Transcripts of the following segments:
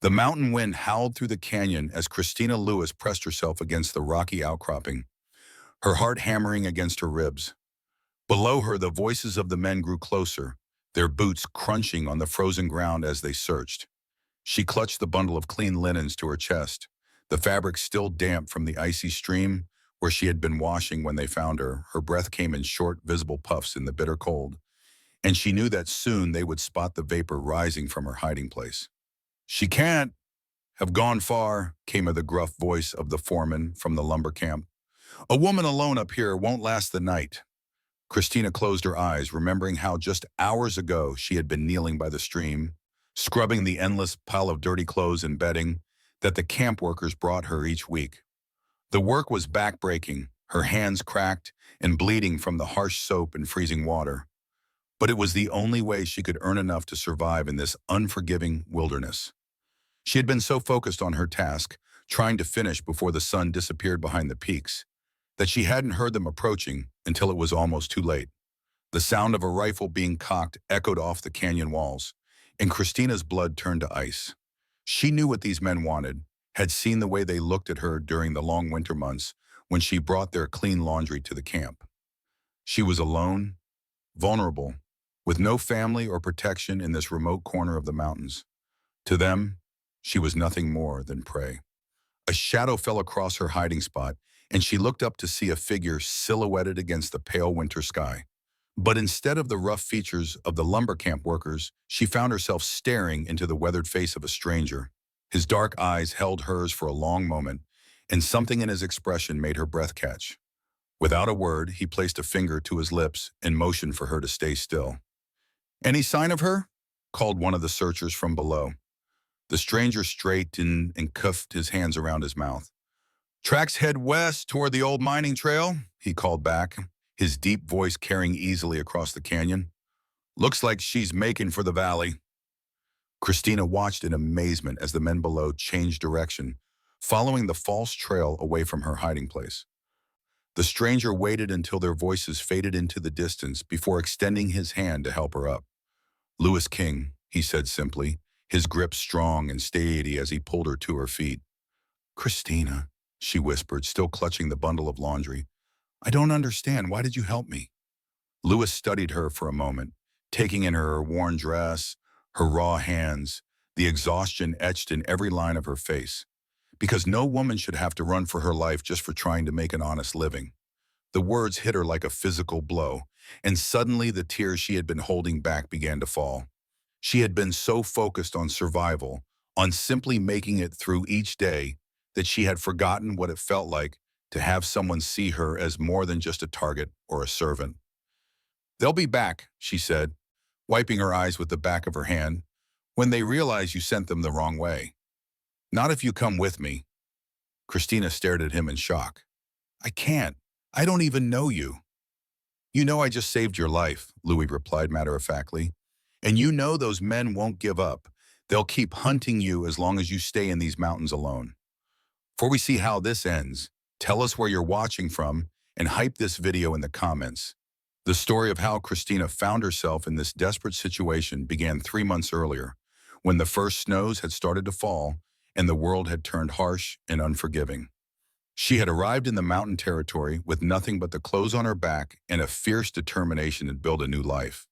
The mountain wind howled through the canyon as Christina Lewis pressed herself against the rocky outcropping, her heart hammering against her ribs. Below her, the voices of the men grew closer, their boots crunching on the frozen ground as they searched. She clutched the bundle of clean linens to her chest, the fabric still damp from the icy stream where she had been washing when they found her. Her breath came in short, visible puffs in the bitter cold, and she knew that soon they would spot the vapor rising from her hiding place. "She can't have gone far," came the gruff voice of the foreman from the lumber camp. "A woman alone up here won't last the night." Christina closed her eyes, remembering how just hours ago she had been kneeling by the stream, scrubbing the endless pile of dirty clothes and bedding that the camp workers brought her each week. The work was back-breaking, her hands cracked and bleeding from the harsh soap and freezing water. But it was the only way she could earn enough to survive in this unforgiving wilderness. She had been so focused on her task, trying to finish before the sun disappeared behind the peaks, that she hadn't heard them approaching until it was almost too late. The sound of a rifle being cocked echoed off the canyon walls, and Christina's blood turned to ice. She knew what these men wanted, had seen the way they looked at her during the long winter months when she brought their clean laundry to the camp. She was alone, vulnerable, with no family or protection in this remote corner of the mountains. To them, she was nothing more than prey. A shadow fell across her hiding spot, and she looked up to see a figure silhouetted against the pale winter sky. But instead of the rough features of the lumber camp workers, she found herself staring into the weathered face of a stranger. His dark eyes held hers for a long moment, and something in his expression made her breath catch. Without a word, he placed a finger to his lips and motioned for her to stay still. "Any sign of her?" called one of the searchers from below. The stranger straightened and cuffed his hands around his mouth. "Tracks head west toward the old mining trail," he called back, his deep voice carrying easily across the canyon. "Looks like she's making for the valley." Christina watched in amazement as the men below changed direction, following the false trail away from her hiding place. The stranger waited until their voices faded into the distance before extending his hand to help her up. "Lewis King," he said simply, his grip strong and steady as he pulled her to her feet. "Christina," she whispered, still clutching the bundle of laundry. "I don't understand. Why did you help me?" Lewis studied her for a moment, taking in her worn dress, her raw hands, the exhaustion etched in every line of her face. Because no woman should have to run for her life just for trying to make an honest living. The words hit her like a physical blow, and suddenly the tears she had been holding back began to fall. She had been so focused on survival, on simply making it through each day, that she had forgotten what it felt like to have someone see her as more than just a target or a servant. "They'll be back," she said, wiping her eyes with the back of her hand, "when they realize you sent them the wrong way. Not if you come with me." Christina stared at him in shock. "I can't. I don't even know you." "You know I just saved your life," Louis replied matter-of-factly. "And you know those men won't give up. They'll keep hunting you as long as you stay in these mountains alone. Before we see how this ends, tell us where you're watching from and hype this video in the comments." The story of how Christina found herself in this desperate situation began 3 months earlier, when the first snows had started to fall and the world had turned harsh and unforgiving. She had arrived in the mountain territory with nothing but the clothes on her back and a fierce determination to build a new life.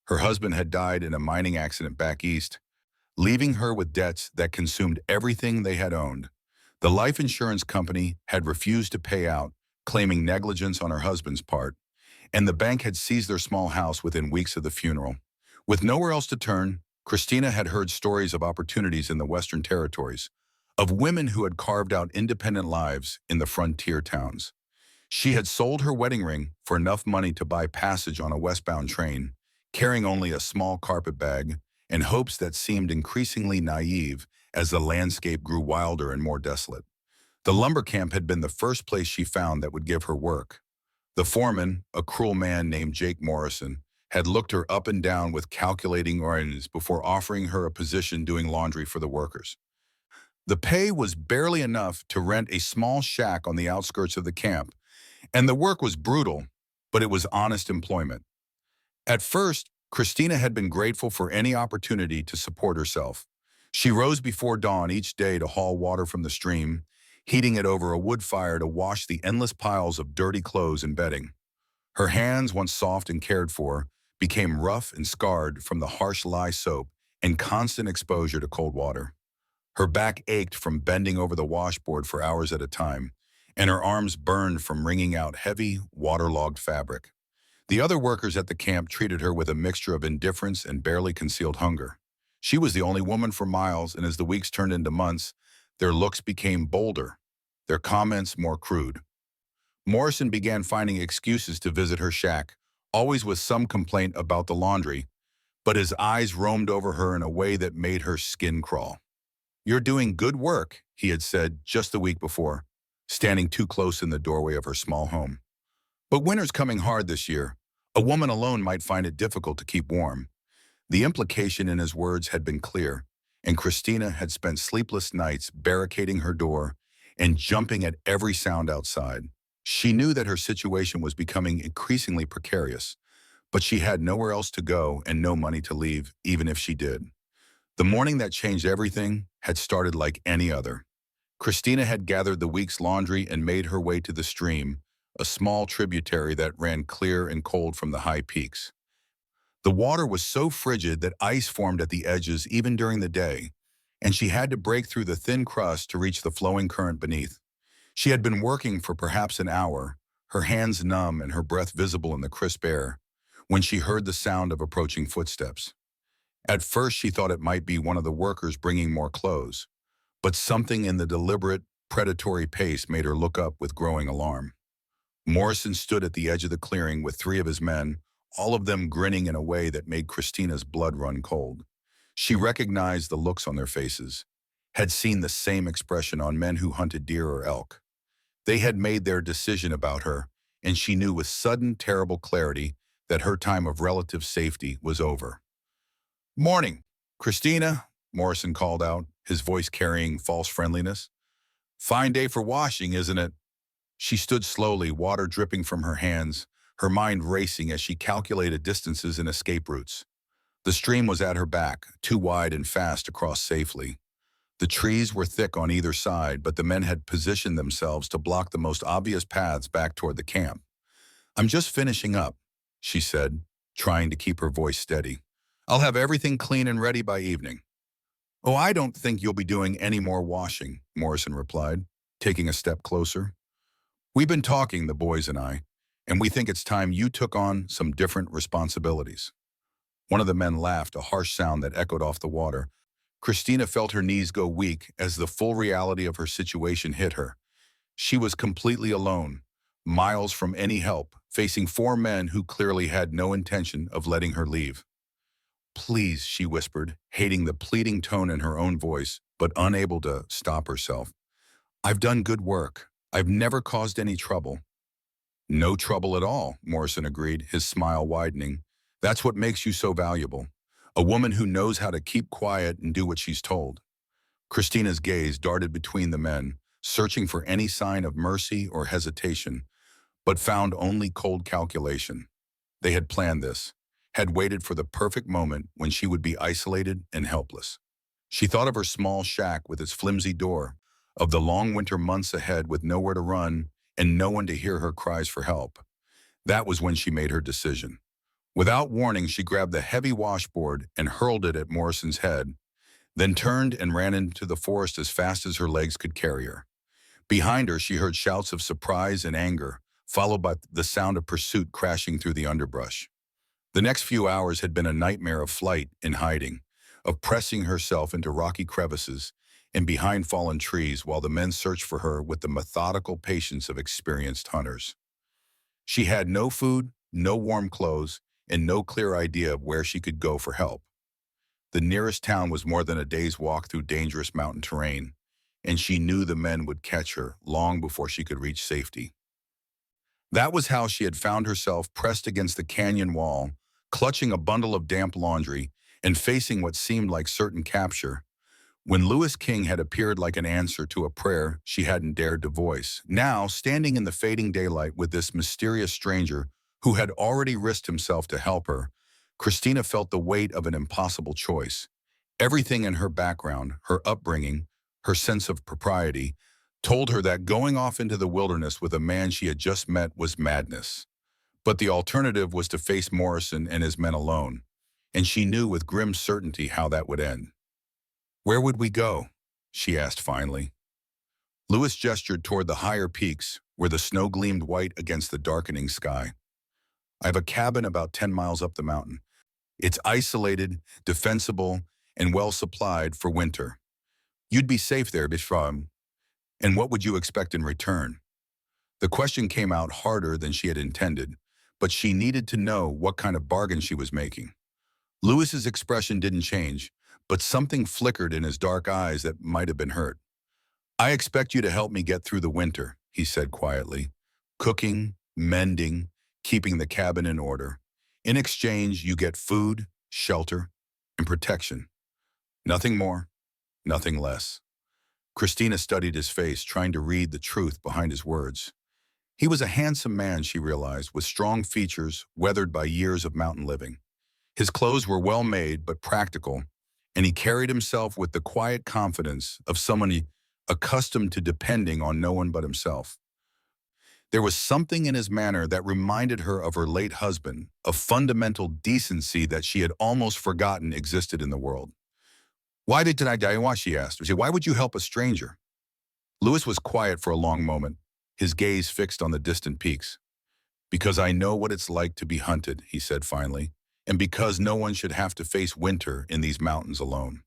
Her husband had died in a mining accident back east, leaving her with debts that consumed everything they had owned. The life insurance company had refused to pay out, claiming negligence on her husband's part, and the bank had seized their small house within weeks of the funeral. With nowhere else to turn, Christina had heard stories of opportunities in the Western Territories, of women who had carved out independent lives in the frontier towns. She had sold her wedding ring for enough money to buy passage on a westbound train, carrying only a small carpet bag, and hopes that seemed increasingly naive as the landscape grew wilder and more desolate. The lumber camp had been the first place she found that would give her work. The foreman, a cruel man named Jake Morrison, had looked her up and down with calculating eyes before offering her a position doing laundry for the workers. The pay was barely enough to rent a small shack on the outskirts of the camp, and the work was brutal, but it was honest employment. At first, Christina had been grateful for any opportunity to support herself. She rose before dawn each day to haul water from the stream, heating it over a wood fire to wash the endless piles of dirty clothes and bedding. Her hands, once soft and cared for, became rough and scarred from the harsh lye soap and constant exposure to cold water. Her back ached from bending over the washboard for hours at a time, and her arms burned from wringing out heavy, waterlogged fabric. The other workers at the camp treated her with a mixture of indifference and barely concealed hunger. She was the only woman for miles, and as the weeks turned into months, their looks became bolder, their comments more crude. Morrison began finding excuses to visit her shack, always with some complaint about the laundry, but his eyes roamed over her in a way that made her skin crawl. "You're doing good work," he had said just the week before, standing too close in the doorway of her small home. "But winter's coming hard this year. A woman alone might find it difficult to keep warm." The implication in his words had been clear, and Christina had spent sleepless nights barricading her door and jumping at every sound outside. She knew that her situation was becoming increasingly precarious, but she had nowhere else to go and no money to leave, even if she did. The morning that changed everything had started like any other. Christina had gathered the week's laundry and made her way to the stream, a small tributary that ran clear and cold from the high peaks. The water was so frigid that ice formed at the edges even during the day, and she had to break through the thin crust to reach the flowing current beneath. She had been working for perhaps an hour, her hands numb and her breath visible in the crisp air, when she heard the sound of approaching footsteps. At first, she thought it might be one of the workers bringing more clothes, but something in the deliberate, predatory pace made her look up with growing alarm. Morrison stood at the edge of the clearing with three of his men, all of them grinning in a way that made Christina's blood run cold. She recognized the looks on their faces, had seen the same expression on men who hunted deer or elk. They had made their decision about her, and she knew with sudden, terrible clarity that her time of relative safety was over. "Morning, Christina," Morrison called out, his voice carrying false friendliness. "Fine day for washing, isn't it?" She stood slowly, water dripping from her hands, her mind racing as she calculated distances and escape routes. The stream was at her back, too wide and fast to cross safely. The trees were thick on either side, but the men had positioned themselves to block the most obvious paths back toward the camp. "I'm just finishing up," she said, trying to keep her voice steady. "I'll have everything clean and ready by evening." "Oh, I don't think you'll be doing any more washing," Morrison replied, taking a step closer. "We've been talking, the boys and I, and we think it's time you took on some different responsibilities." One of the men laughed, a harsh sound that echoed off the water. Christina felt her knees go weak as the full reality of her situation hit her. She was completely alone, miles from any help, facing four men who clearly had no intention of letting her leave. "Please," she whispered, hating the pleading tone in her own voice, but unable to stop herself. "I've done good work. I've never caused any trouble." "No trouble at all," Morrison agreed, his smile widening. "That's what makes you so valuable. A woman who knows how to keep quiet and do what she's told." Christina's gaze darted between the men, searching for any sign of mercy or hesitation, but found only cold calculation. They had planned this, had waited for the perfect moment when she would be isolated and helpless. She thought of her small shack with its flimsy door, of the long winter months ahead with nowhere to run and no one to hear her cries for help. That was when she made her decision. Without warning, she grabbed the heavy washboard and hurled it at Morrison's head, then turned and ran into the forest as fast as her legs could carry her. Behind her, she heard shouts of surprise and anger, followed by the sound of pursuit crashing through the underbrush. The next few hours had been a nightmare of flight and hiding, of pressing herself into rocky crevices and behind fallen trees while the men searched for her with the methodical patience of experienced hunters. She had no food, no warm clothes, and no clear idea of where she could go for help. The nearest town was more than a day's walk through dangerous mountain terrain, and she knew the men would catch her long before she could reach safety. That was how she had found herself pressed against the canyon wall, clutching a bundle of damp laundry and facing what seemed like certain capture, when Lewis King had appeared like an answer to a prayer she hadn't dared to voice. Now, standing in the fading daylight with this mysterious stranger who had already risked himself to help her, Christina felt the weight of an impossible choice. Everything in her background, her upbringing, her sense of propriety, told her that going off into the wilderness with a man she had just met was madness. But the alternative was to face Morrison and his men alone, and she knew with grim certainty how that would end. "Where would we go?" she asked finally. Lewis gestured toward the higher peaks, where the snow gleamed white against the darkening sky. "I have a cabin about 10 miles up the mountain. It's isolated, defensible, and well supplied for winter. You'd be safe there, Bishram. And what would you expect in return?" The question came out harder than she had intended, but she needed to know what kind of bargain she was making. Lewis's expression didn't change, but something flickered in his dark eyes that might have been hurt. "I expect you to help me get through the winter," he said quietly. "Cooking, mending, keeping the cabin in order. In exchange, you get food, shelter, and protection. Nothing more, nothing less." Christina studied his face, trying to read the truth behind his words. He was a handsome man, she realized, with strong features weathered by years of mountain living. His clothes were well made but practical, and he carried himself with the quiet confidence of someone accustomed to depending on no one but himself. There was something in his manner that reminded her of her late husband, a fundamental decency that she had almost forgotten existed in the world. "Why did I die? Why?" she asked. "Why would you help a stranger?" Lewis was quiet for a long moment, his gaze fixed on the distant peaks. "Because I know what it's like to be hunted," he said finally, "and because no one should have to face winter in these mountains alone."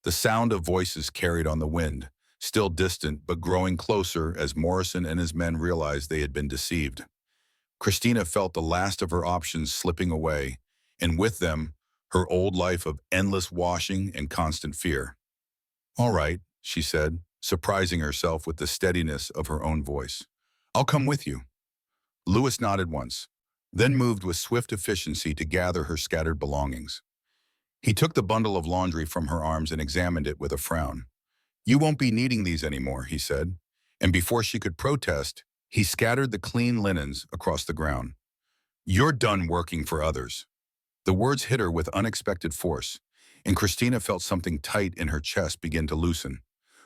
The sound of voices carried on the wind, still distant but growing closer as Morrison and his men realized they had been deceived. Christina felt the last of her options slipping away, and with them, her old life of endless washing and constant fear. "All right," she said, surprising herself with the steadiness of her own voice. "I'll come with you." Lewis nodded once, then moved with swift efficiency to gather her scattered belongings. He took the bundle of laundry from her arms and examined it with a frown. "You won't be needing these anymore," he said, and before she could protest, he scattered the clean linens across the ground. "You're done working for others." The words hit her with unexpected force, and Christina felt something tight in her chest begin to loosen.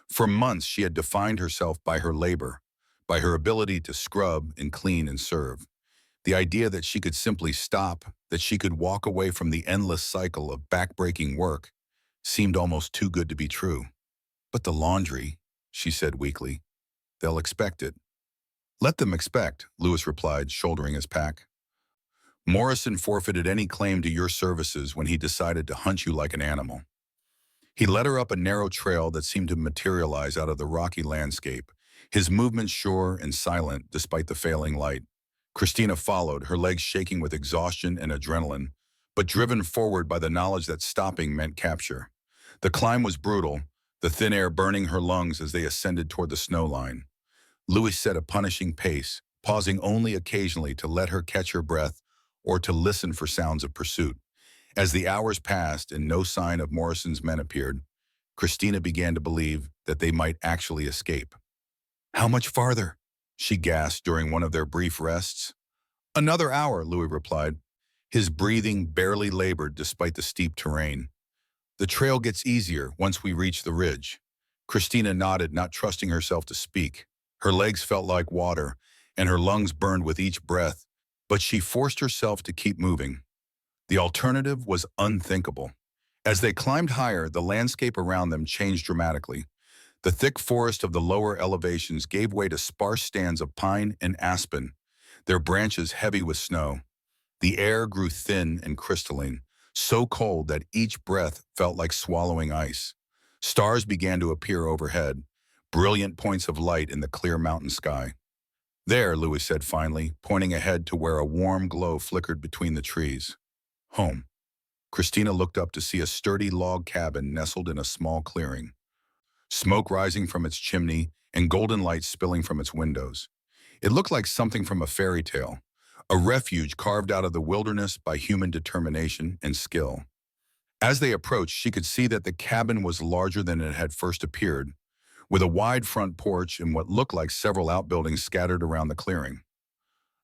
For months, she had defined herself by her labor, by her ability to scrub and clean and serve. The idea that she could simply stop, that she could walk away from the endless cycle of backbreaking work, seemed almost too good to be true. "But the laundry," she said weakly. "They'll expect it." "Let them expect," Lewis replied, shouldering his pack. "Morrison forfeited any claim to your services when he decided to hunt you like an animal." He led her up a narrow trail that seemed to materialize out of the rocky landscape, his movements sure and silent despite the failing light. Christina followed, her legs shaking with exhaustion and adrenaline, but driven forward by the knowledge that stopping meant capture. The climb was brutal, the thin air burning her lungs as they ascended toward the snow line. Lewis set a punishing pace, pausing only occasionally to let her catch her breath or to listen for sounds of pursuit. As the hours passed and no sign of Morrison's men appeared, Christina began to believe that they might actually escape. "How much farther?" she gasped during one of their brief rests. "Another hour," Louis replied, his breathing barely labored despite the steep terrain. "The trail gets easier once we reach the ridge." Christina nodded, not trusting herself to speak. Her legs felt like water, and her lungs burned with each breath, but she forced herself to keep moving. The alternative was unthinkable. As they climbed higher, the landscape around them changed dramatically. The thick forest of the lower elevations gave way to sparse stands of pine and aspen, their branches heavy with snow. The air grew thin and crystalline, so cold that each breath felt like swallowing ice. Stars began to appear overhead, brilliant points of light in the clear mountain sky. "There," Louis said finally, pointing ahead to where a warm glow flickered between the trees. "Home." Christina looked up to see a sturdy log cabin nestled in a small clearing, smoke rising from its chimney and golden light spilling from its windows. It looked like something from a fairy tale, a refuge carved out of the wilderness by human determination and skill. As they approached, she could see that the cabin was larger than it had first appeared, with a wide front porch and what looked like several outbuildings scattered around the clearing.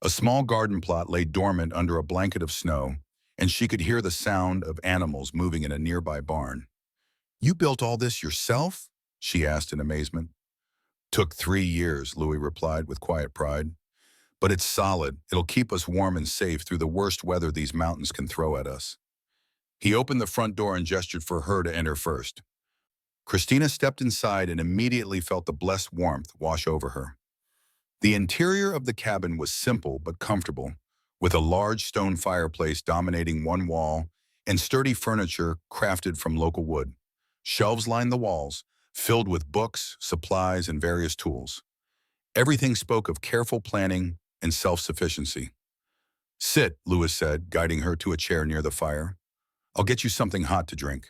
A small garden plot lay dormant under a blanket of snow, and she could hear the sound of animals moving in a nearby barn. You built all this yourself? She asked in amazement. Took 3 years, Louis replied with quiet pride. But it's solid. It'll keep us warm and safe through the worst weather these mountains can throw at us. He opened the front door and gestured for her to enter first. Christina stepped inside and immediately felt the blessed warmth wash over her. The interior of the cabin was simple but comfortable, with a large stone fireplace dominating one wall and sturdy furniture crafted from local wood. Shelves lined the walls, filled with books, supplies, and various tools. Everything spoke of careful planning and self-sufficiency. Sit, Louis said, guiding her to a chair near the fire. I'll get you something hot to drink.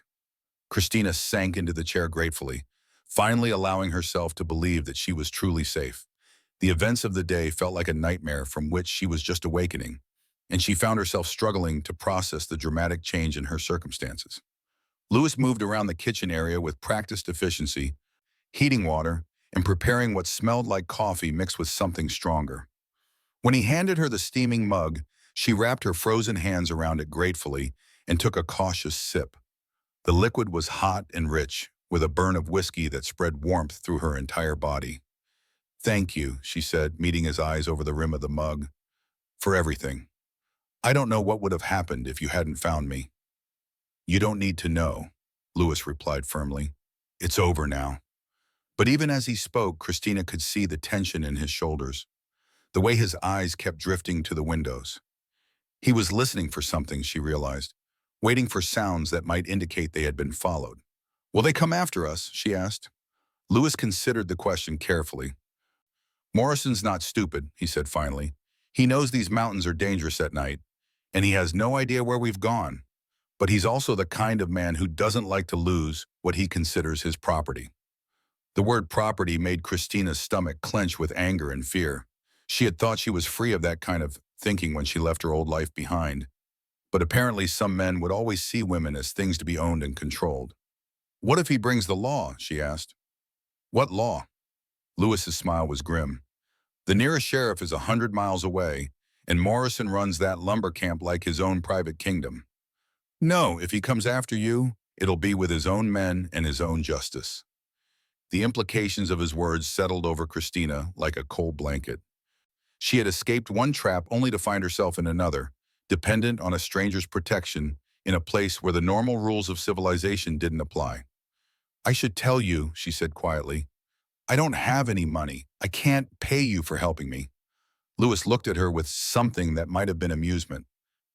Christina sank into the chair gratefully, finally allowing herself to believe that she was truly safe. The events of the day felt like a nightmare from which she was just awakening, and she found herself struggling to process the dramatic change in her circumstances. Louis moved around the kitchen area with practiced efficiency, heating water and preparing what smelled like coffee mixed with something stronger. When he handed her the steaming mug, she wrapped her frozen hands around it gratefully and took a cautious sip. The liquid was hot and rich, with a burn of whiskey that spread warmth through her entire body. Thank you, she said, meeting his eyes over the rim of the mug, for everything. I don't know what would have happened if you hadn't found me. You don't need to know, Louis replied firmly. It's over now. But even as he spoke, Christina could see the tension in his shoulders, the way his eyes kept drifting to the windows. He was listening for something, she realized, waiting for sounds that might indicate they had been followed. Will they come after us? She asked. Louis considered the question carefully. Morrison's not stupid, he said finally. He knows these mountains are dangerous at night, and he has no idea where we've gone. But he's also the kind of man who doesn't like to lose what he considers his property. The word property made Christina's stomach clench with anger and fear. She had thought she was free of that kind of thinking when she left her old life behind. But apparently some men would always see women as things to be owned and controlled. What if he brings the law? She asked. What law? Louis's smile was grim. The nearest sheriff is 100 miles away, and Morrison runs that lumber camp like his own private kingdom. No, if he comes after you, it'll be with his own men and his own justice. The implications of his words settled over Christina like a cold blanket. She had escaped one trap only to find herself in another, dependent on a stranger's protection in a place where the normal rules of civilization didn't apply. I should tell you, she said quietly, I don't have any money. I can't pay you for helping me. Louis looked at her with something that might have been amusement.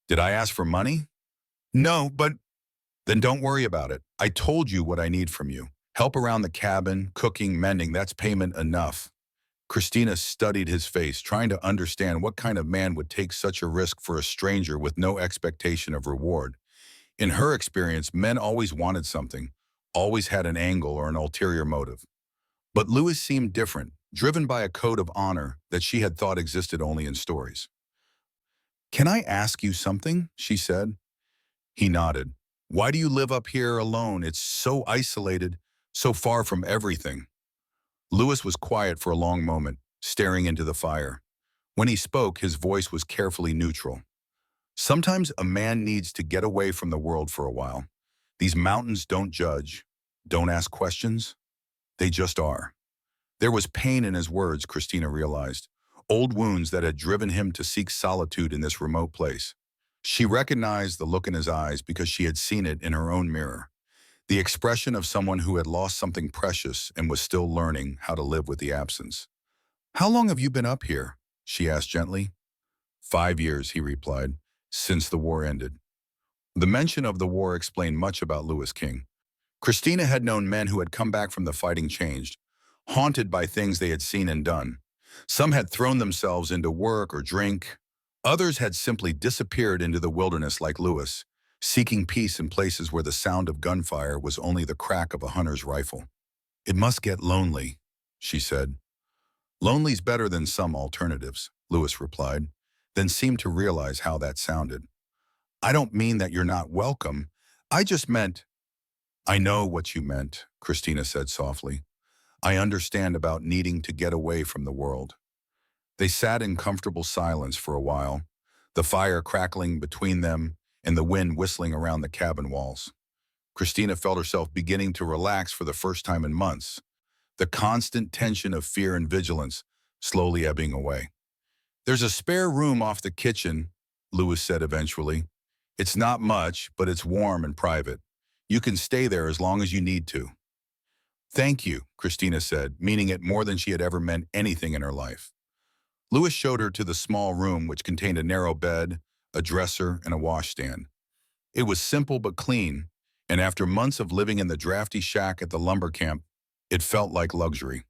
Did I ask for money? No, but then don't worry about it. I told you what I need from you. Help around the cabin, cooking, mending, that's payment enough. Christina studied his face, trying to understand what kind of man would take such a risk for a stranger with no expectation of reward. In her experience, men always wanted something, always had an angle or an ulterior motive. But Louis seemed different, driven by a code of honor that she had thought existed only in stories. Can I ask you something? She said. He nodded. Why do you live up here alone? It's so isolated, so far from everything. Louis was quiet for a long moment, staring into the fire. When he spoke, his voice was carefully neutral. Sometimes a man needs to get away from the world for a while. These mountains don't judge, don't ask questions. They just are. There was pain in his words, Christina realized, old wounds that had driven him to seek solitude in this remote place. She recognized the look in his eyes because she had seen it in her own mirror. The expression of someone who had lost something precious and was still learning how to live with the absence. How long have you been up here? She asked gently. 5 years, he replied, since the war ended. The mention of the war explained much about Louis King. Christina had known men who had come back from the fighting changed, haunted by things they had seen and done. Some had thrown themselves into work or drink. Others had simply disappeared into the wilderness like Louis, seeking peace in places where the sound of gunfire was only the crack of a hunter's rifle. It must get lonely, she said. Lonely's better than some alternatives, Louis replied, then seemed to realize how that sounded. I don't mean that you're not welcome. I just meant... I know what you meant, Christina said softly. I understand about needing to get away from the world. They sat in comfortable silence for a while, the fire crackling between them and the wind whistling around the cabin walls. Christina felt herself beginning to relax for the first time in months, the constant tension of fear and vigilance slowly ebbing away. "There's a spare room off the kitchen," Lewis said eventually. "It's not much, but it's warm and private. You can stay there as long as you need to." "Thank you," Christina said, meaning it more than she had ever meant anything in her life. Lewis showed her to the small room, which contained a narrow bed, a dresser, and a washstand. It was simple but clean, and after months of living in the drafty shack at the lumber camp, it felt like luxury.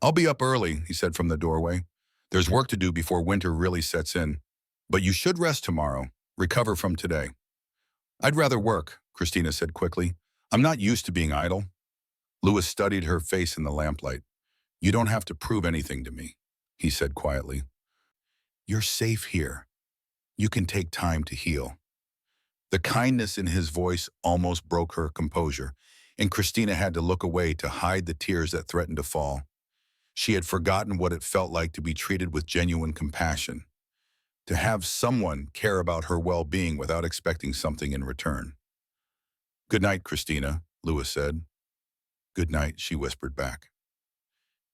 "I'll be up early," he said from the doorway. "There's work to do before winter really sets in. But you should rest tomorrow, recover from today." "I'd rather work," Christina said quickly. "I'm not used to being idle." Lewis studied her face in the lamplight. "You don't have to prove anything to me," he said quietly. "You're safe here. You can take time to heal." The kindness in his voice almost broke her composure, and Christina had to look away to hide the tears that threatened to fall. She had forgotten what it felt like to be treated with genuine compassion, to have someone care about her well-being without expecting something in return. "Good night, Christina," Lewis said. "Good night," she whispered back.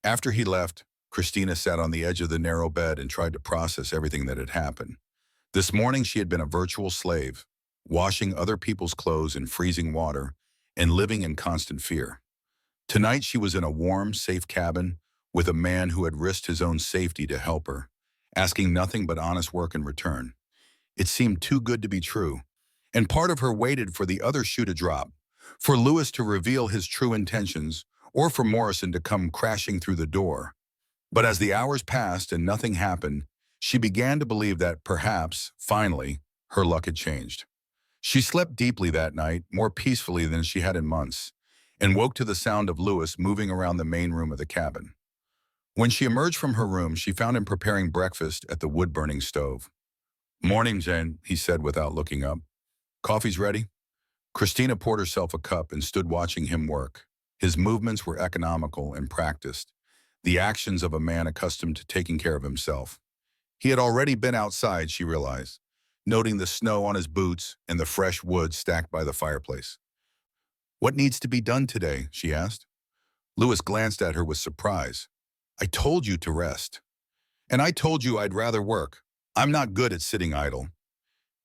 After he left, Christina sat on the edge of the narrow bed and tried to process everything that had happened. This morning she had been a virtual slave, washing other people's clothes in freezing water and living in constant fear. Tonight she was in a warm, safe cabin with a man who had risked his own safety to help her, asking nothing but honest work in return. It seemed too good to be true, and part of her waited for the other shoe to drop, for Lewis to reveal his true intentions, or for Morrison to come crashing through the door. But as the hours passed and nothing happened, she began to believe that perhaps, finally, her luck had changed. She slept deeply that night, more peacefully than she had in months, and woke to the sound of Lewis moving around the main room of the cabin. When she emerged from her room, she found him preparing breakfast at the wood-burning stove. "Morning, Jen," he said without looking up. "Coffee's ready?" Christina poured herself a cup and stood watching him work. His movements were economical and practiced, the actions of a man accustomed to taking care of himself. He had already been outside, she realized, noting the snow on his boots and the fresh wood stacked by the fireplace. "What needs to be done today?" she asked. Lewis glanced at her with surprise. "I told you to rest. And I told you I'd rather work. I'm not good at sitting idle."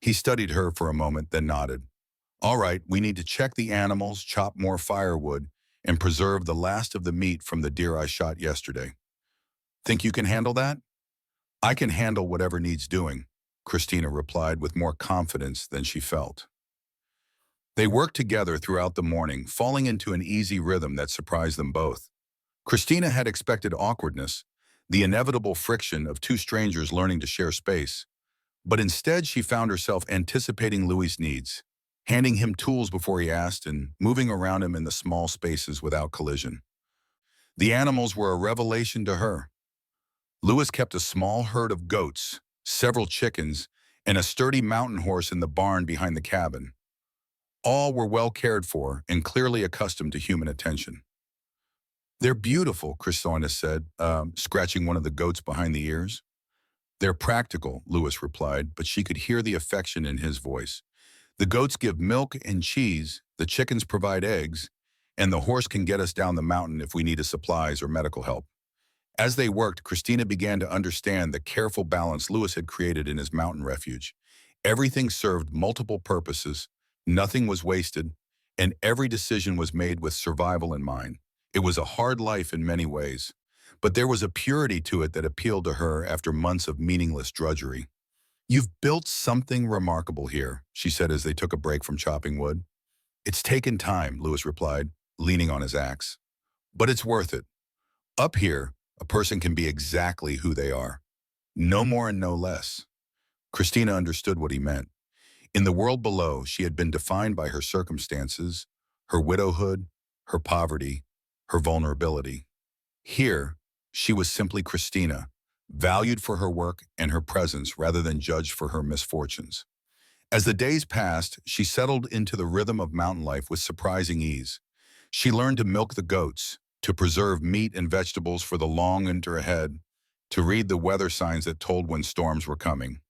He studied her for a moment, then nodded. "All right, we need to check the animals, chop more firewood, and preserve the last of the meat from the deer I shot yesterday. Think you can handle that?" "I can handle whatever needs doing," Christina replied with more confidence than she felt. They worked together throughout the morning, falling into an easy rhythm that surprised them both. Christina had expected awkwardness, the inevitable friction of two strangers learning to share space. But instead, she found herself anticipating Louis' needs, handing him tools before he asked and moving around him in the small spaces without collision. The animals were a revelation to her. Louis kept a small herd of goats, several chickens, and a sturdy mountain horse in the barn behind the cabin. All were well cared for and clearly accustomed to human attention. "They're beautiful," Christina said, scratching one of the goats behind the ears. "They're practical," Louis replied, but she could hear the affection in his voice. "The goats give milk and cheese, the chickens provide eggs, and the horse can get us down the mountain if we need supplies or medical help." As they worked, Christina began to understand the careful balance Louis had created in his mountain refuge. Everything served multiple purposes, nothing was wasted, and every decision was made with survival in mind. It was a hard life in many ways, but there was a purity to it that appealed to her after months of meaningless drudgery. "You've built something remarkable here," she said as they took a break from chopping wood. "It's taken time," Louis replied, leaning on his axe. "But it's worth it. Up here, a person can be exactly who they are. No more and no less." Christina understood what he meant. In the world below, she had been defined by her circumstances, her widowhood, her poverty, her vulnerability. Here, she was simply Christina, valued for her work and her presence rather than judged for her misfortunes. As the days passed, she settled into the rhythm of mountain life with surprising ease. She learned to milk the goats, to preserve meat and vegetables for the long winter ahead, to read the weather signs that told when storms were coming.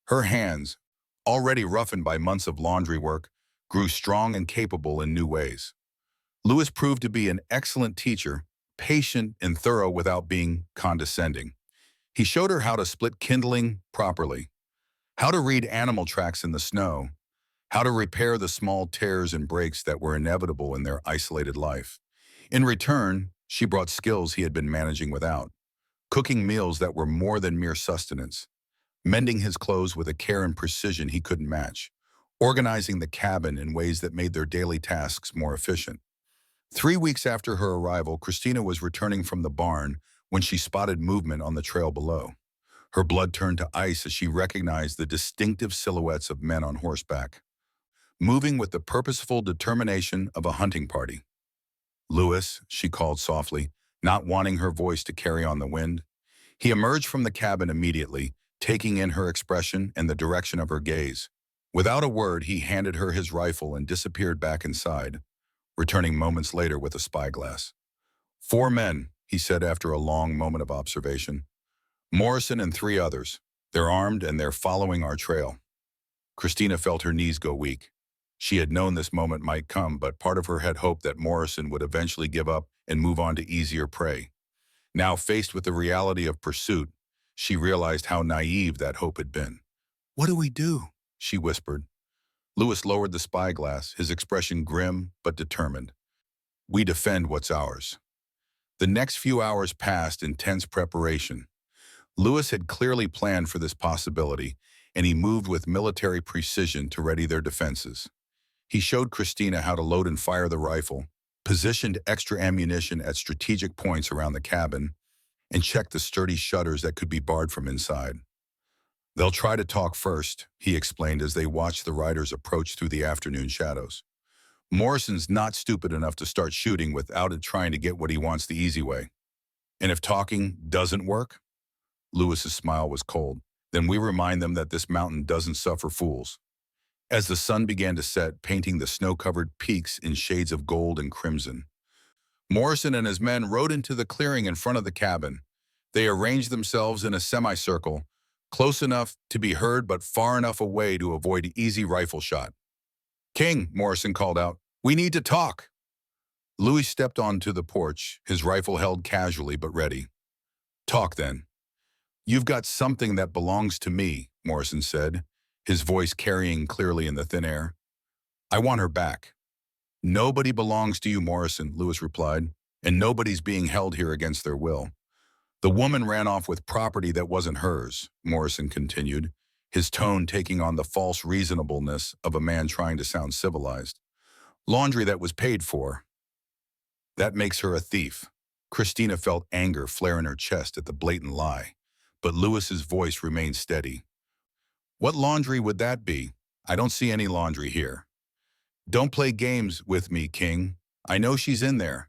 Her hands, already roughened by months of laundry work, grew strong and capable in new ways. Lewis proved to be an excellent teacher, patient and thorough without being condescending. He showed her how to split kindling properly, how to read animal tracks in the snow, how to repair the small tears and breaks that were inevitable in their isolated life. In return, she brought skills he had been managing without, cooking meals that were more than mere sustenance, mending his clothes with a care and precision he couldn't match, organizing the cabin in ways that made their daily tasks more efficient. 3 weeks after her arrival, Christina was returning from the barn when she spotted movement on the trail below. Her blood turned to ice as she recognized the distinctive silhouettes of men on horseback, moving with the purposeful determination of a hunting party. "Lewis," she called softly, not wanting her voice to carry on the wind. He emerged from the cabin immediately, taking in her expression and the direction of her gaze. Without a word, he handed her his rifle and disappeared back inside, returning moments later with a spyglass. "4 men," he said after a long moment of observation. "Morrison and 3 others. They're armed and they're following our trail." Christina felt her knees go weak. She had known this moment might come, but part of her had hoped that Morrison would eventually give up and move on to easier prey. Now, faced with the reality of pursuit, she realized how naive that hope had been. "What do we do?" she whispered. Lewis lowered the spyglass, his expression grim but determined. "We defend what's ours." The next few hours passed in tense preparation. Lewis had clearly planned for this possibility, and he moved with military precision to ready their defenses. He showed Christina how to load and fire the rifle, positioned extra ammunition at strategic points around the cabin, and checked the sturdy shutters that could be barred from inside. "They'll try to talk first," he explained as they watched the riders approach through the afternoon shadows. "Morrison's not stupid enough to start shooting without it trying to get what he wants the easy way. And if talking doesn't work?" Lewis's smile was cold. "Then we remind them that this mountain doesn't suffer fools." As the sun began to set, painting the snow-covered peaks in shades of gold and crimson, Morrison and his men rode into the clearing in front of the cabin. They arranged themselves in a semicircle, close enough to be heard but far enough away to avoid easy rifle shot. "King," Morrison called out, "we need to talk." Louis stepped onto the porch, his rifle held casually but ready. "Talk, then." "You've got something that belongs to me," Morrison said, his voice carrying clearly in the thin air. "I want her back." "Nobody belongs to you, Morrison," Lewis replied, "and nobody's being held here against their will." "The woman ran off with property that wasn't hers," Morrison continued, his tone taking on the false reasonableness of a man trying to sound civilized. "Laundry that was paid for. That makes her a thief." Christina felt anger flare in her chest at the blatant lie, but Lewis's voice remained steady. "What laundry would that be? I don't see any laundry here." "Don't play games with me, King. I know she's in there.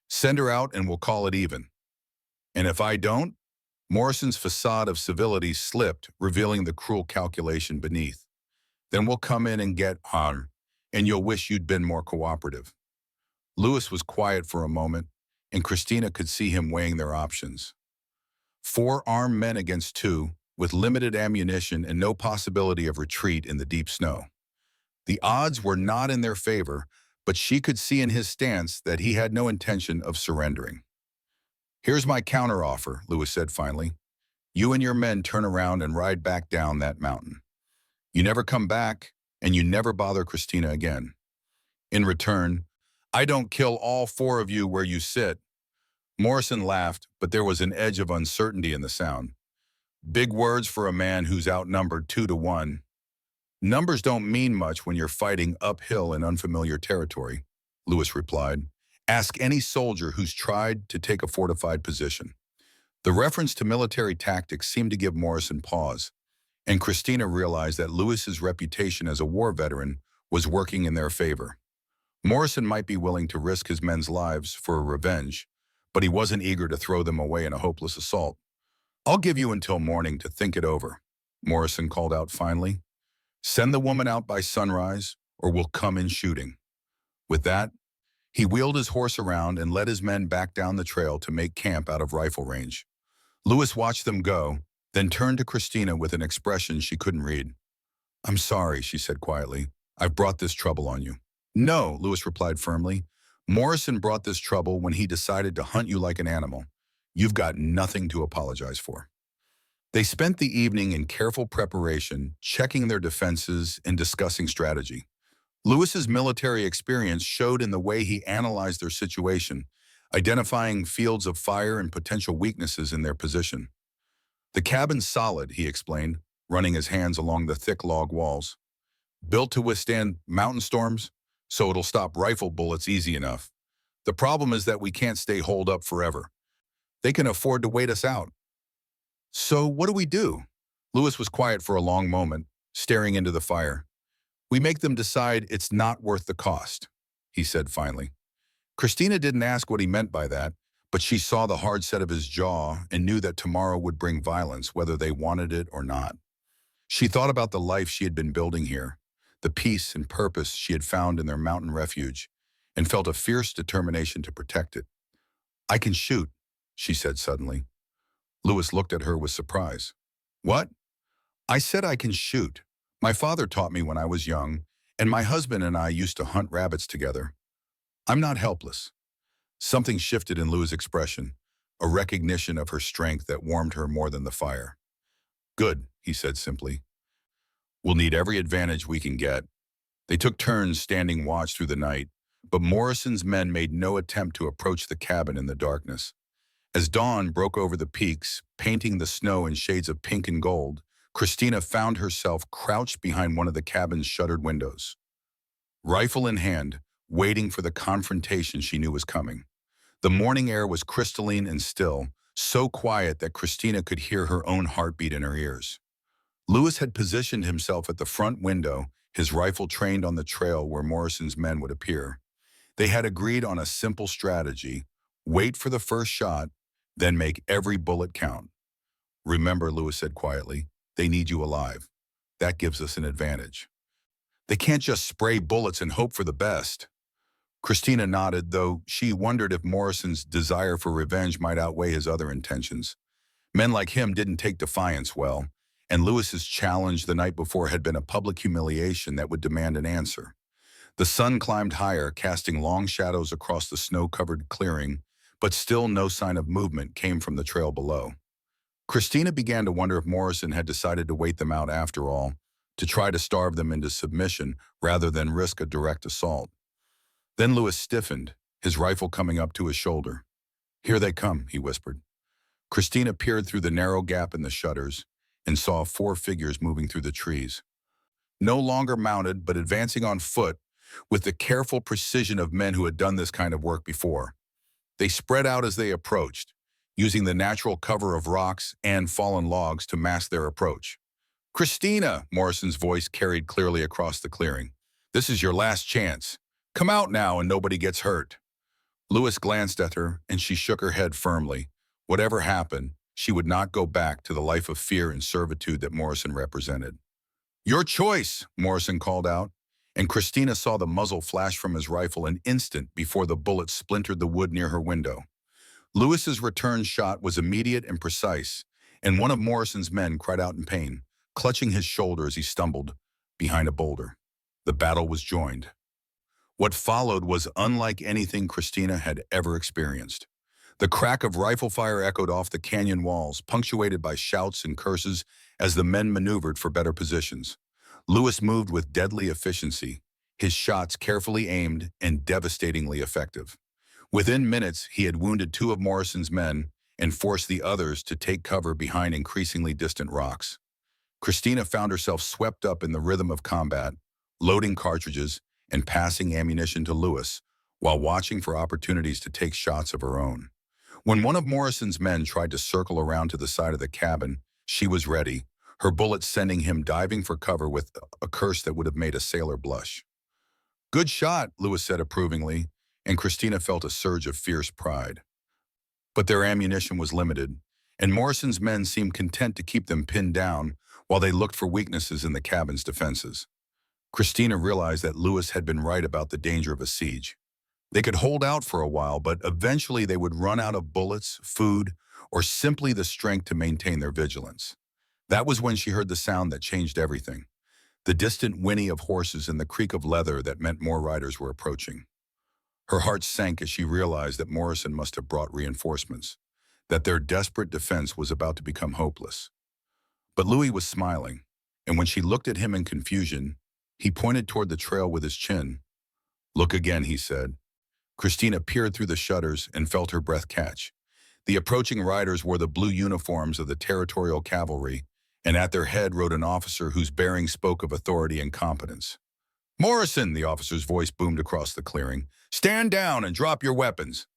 Send her out and we'll call it even." "And if I don't?" Morrison's facade of civility slipped, revealing the cruel calculation beneath. "Then we'll come in and get her, and you'll wish you'd been more cooperative." Lewis was quiet for a moment, and Christina could see him weighing their options. 4 armed men against 2, with limited ammunition and no possibility of retreat in the deep snow. The odds were not in their favor, but she could see in his stance that he had no intention of surrendering. "Here's my counteroffer," Lewis said finally. "You and your men turn around and ride back down that mountain. You never come back, and you never bother Christina again. In return, I don't kill all 4 of you where you sit." Morrison laughed, but there was an edge of uncertainty in the sound. "Big words for a man who's outnumbered 2-1. "Numbers don't mean much when you're fighting uphill in unfamiliar territory," Lewis replied. "Ask any soldier who's tried to take a fortified position." The reference to military tactics seemed to give Morrison pause, and Christina realized that Lewis's reputation as a war veteran was working in their favor. Morrison might be willing to risk his men's lives for a revenge, but he wasn't eager to throw them away in a hopeless assault. "I'll give you until morning to think it over," Morrison called out finally. "Send the woman out by sunrise, or we'll come in shooting." With that, he wheeled his horse around and led his men back down the trail to make camp out of rifle range. Lewis watched them go, then turned to Christina with an expression she couldn't read. "I'm sorry," she said quietly. I've brought this trouble on you." "No," Lewis replied firmly. "Morrison brought this trouble when he decided to hunt you like an animal. You've got nothing to apologize for." They spent the evening in careful preparation, checking their defenses and discussing strategy. Lewis's military experience showed in the way he analyzed their situation, identifying fields of fire and potential weaknesses in their position. "The cabin's solid," he explained, running his hands along the thick log walls. "Built to withstand mountain storms, so it'll stop rifle bullets easy enough. The problem is that we can't stay holed up forever. They can afford to wait us out." "So what do we do?" Lewis was quiet for a long moment, staring into the fire. "We make them decide it's not worth the cost," he said finally. Christina didn't ask what he meant by that, but she saw the hard set of his jaw and knew that tomorrow would bring violence, whether they wanted it or not. She thought about the life she had been building here, the peace and purpose she had found in their mountain refuge, and felt a fierce determination to protect it. "I can shoot," she said suddenly. Lewis looked at her with surprise. "What?" "I said I can shoot. My father taught me when I was young, and my husband and I used to hunt rabbits together. I'm not helpless." Something shifted in Lou's expression, a recognition of her strength that warmed her more than the fire. "Good," he said simply. "We'll need every advantage we can get." They took turns standing watch through the night, but Morrison's men made no attempt to approach the cabin in the darkness. As dawn broke over the peaks, painting the snow in shades of pink and gold, Christina found herself crouched behind one of the cabin's shuttered windows. Rifle in hand, waiting for the confrontation she knew was coming. The morning air was crystalline and still, so quiet that Christina could hear her own heartbeat in her ears. Lewis had positioned himself at the front window, his rifle trained on the trail where Morrison's men would appear. They had agreed on a simple strategy: wait for the first shot, then make every bullet count. "Remember," Lewis said quietly, "they need you alive. That gives us an advantage. They can't just spray bullets and hope for the best." Christina nodded, though she wondered if Morrison's desire for revenge might outweigh his other intentions. Men like him didn't take defiance well, and Lewis's challenge the night before had been a public humiliation that would demand an answer. The sun climbed higher, casting long shadows across the snow-covered clearing, but still no sign of movement came from the trail below. Christina began to wonder if Morrison had decided to wait them out after all, to try to starve them into submission rather than risk a direct assault. Then Lewis stiffened, his rifle coming up to his shoulder. "Here they come," he whispered. Christina peered through the narrow gap in the shutters and saw 4 figures moving through the trees. No longer mounted, but advancing on foot, with the careful precision of men who had done this kind of work before. They spread out as they approached, using the natural cover of rocks and fallen logs to mask their approach. "Christina," Morrison's voice carried clearly across the clearing. "This is your last chance. Come out now and nobody gets hurt." Lewis glanced at her, and she shook her head firmly. Whatever happened, she would not go back to the life of fear and servitude that Morrison represented. "Your choice," Morrison called out, and Christina saw the muzzle flash from his rifle an instant before the bullet splintered the wood near her window. Lewis's return shot was immediate and precise, and one of Morrison's men cried out in pain, clutching his shoulder as he stumbled behind a boulder. The battle was joined. What followed was unlike anything Christina had ever experienced. The crack of rifle fire echoed off the canyon walls, punctuated by shouts and curses as the men maneuvered for better positions. Lewis moved with deadly efficiency, his shots carefully aimed and devastatingly effective. Within minutes, he had wounded 2 of Morrison's men and forced the others to take cover behind increasingly distant rocks. Christina found herself swept up in the rhythm of combat, loading cartridges and passing ammunition to Lewis, while watching for opportunities to take shots of her own. When one of Morrison's men tried to circle around to the side of the cabin, she was ready, her bullet sending him diving for cover with a curse that would have made a sailor blush. "Good shot," Lewis said approvingly, and Christina felt a surge of fierce pride. But their ammunition was limited, and Morrison's men seemed content to keep them pinned down while they looked for weaknesses in the cabin's defenses. Christina realized that Lewis had been right about the danger of a siege. They could hold out for a while, but eventually they would run out of bullets, food, or simply the strength to maintain their vigilance. That was when she heard the sound that changed everything. the distant whinny of horses and the creak of leather that meant more riders were approaching. Her heart sank as she realized that Morrison must have brought reinforcements, that their desperate defense was about to become hopeless. But Louis was smiling, and when she looked at him in confusion, he pointed toward the trail with his chin. "Look again," he said. Christina peered through the shutters and felt her breath catch. The approaching riders wore the blue uniforms of the Territorial Cavalry, and at their head rode an officer whose bearing spoke of authority and competence. "Morrison," the officer's voice boomed across the clearing. "Stand down and drop your weapons."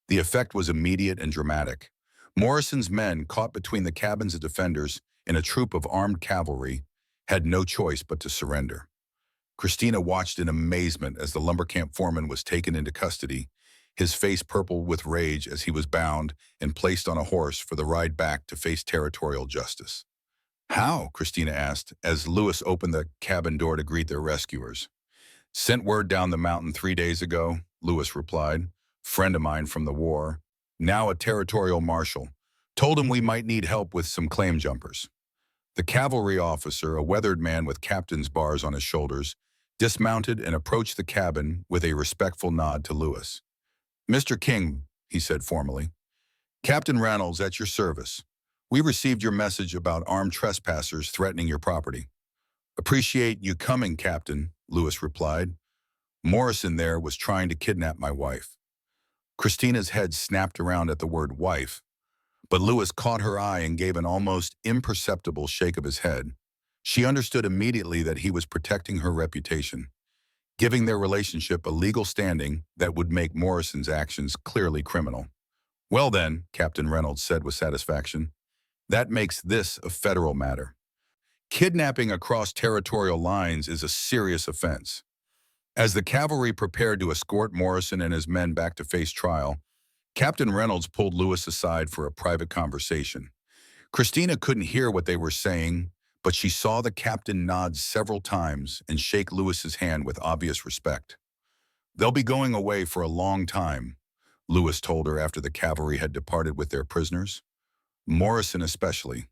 The effect was immediate and dramatic. Morrison's men, caught between the cabins of defenders and a troop of armed cavalry, had no choice but to surrender. Christina watched in amazement as the lumber camp foreman was taken into custody, his face purple with rage as he was bound and placed on a horse for the ride back to face territorial justice. "How?" Christina asked as Louis opened the cabin door to greet their rescuers. "Sent word down the mountain 3 days ago," Louis replied. "Friend of mine from the war, now a territorial marshal. Told him we might need help with some claim jumpers." The cavalry officer, a weathered man with captain's bars on his shoulders, dismounted and approached the cabin with a respectful nod to Louis. "Mr. King," he said formally, "Captain Reynolds at your service. We received your message about armed trespassers threatening your property." "Appreciate you coming, Captain," Louis replied. "Morrison there was trying to kidnap my wife." Christina's head snapped around at the word wife, but Louis caught her eye and gave an almost imperceptible shake of his head. She understood immediately that he was protecting her reputation, giving their relationship a legal standing that would make Morrison's actions clearly criminal. "Well then," Captain Reynolds said with satisfaction, "that makes this a federal matter. Kidnapping across territorial lines is a serious offense." As the cavalry prepared to escort Morrison and his men back to face trial, Captain Reynolds pulled Louis aside for a private conversation. Christina couldn't hear what they were saying, but she saw the captain nod several times and shake Louis's hand with obvious respect. "They'll be going away for a long time," Louis told her after the cavalry had departed with their prisoners. "Morrison especially.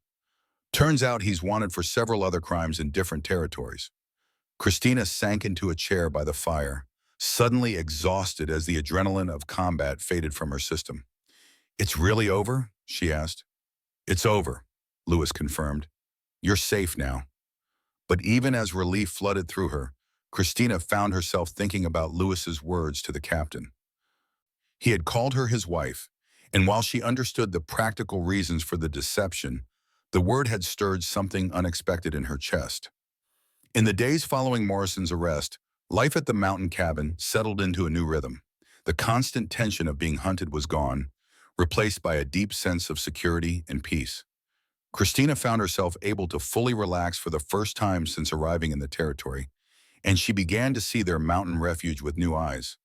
Turns out he's wanted for several other crimes in different territories." Christina sank into a chair by the fire, suddenly exhausted as the adrenaline of combat faded from her system. "It's really over?" she asked. "It's over," Louis confirmed. "You're safe now." But even as relief flooded through her, Christina found herself thinking about Louis's words to the captain. He had called her his wife, and while she understood the practical reasons for the deception, the word had stirred something unexpected in her chest. In the days following Morrison's arrest, life at the mountain cabin settled into a new rhythm. The constant tension of being hunted was gone, replaced by a deep sense of security and peace. Christina found herself able to fully relax for the first time since arriving in the territory, and she began to see their mountain refuge with new eyes.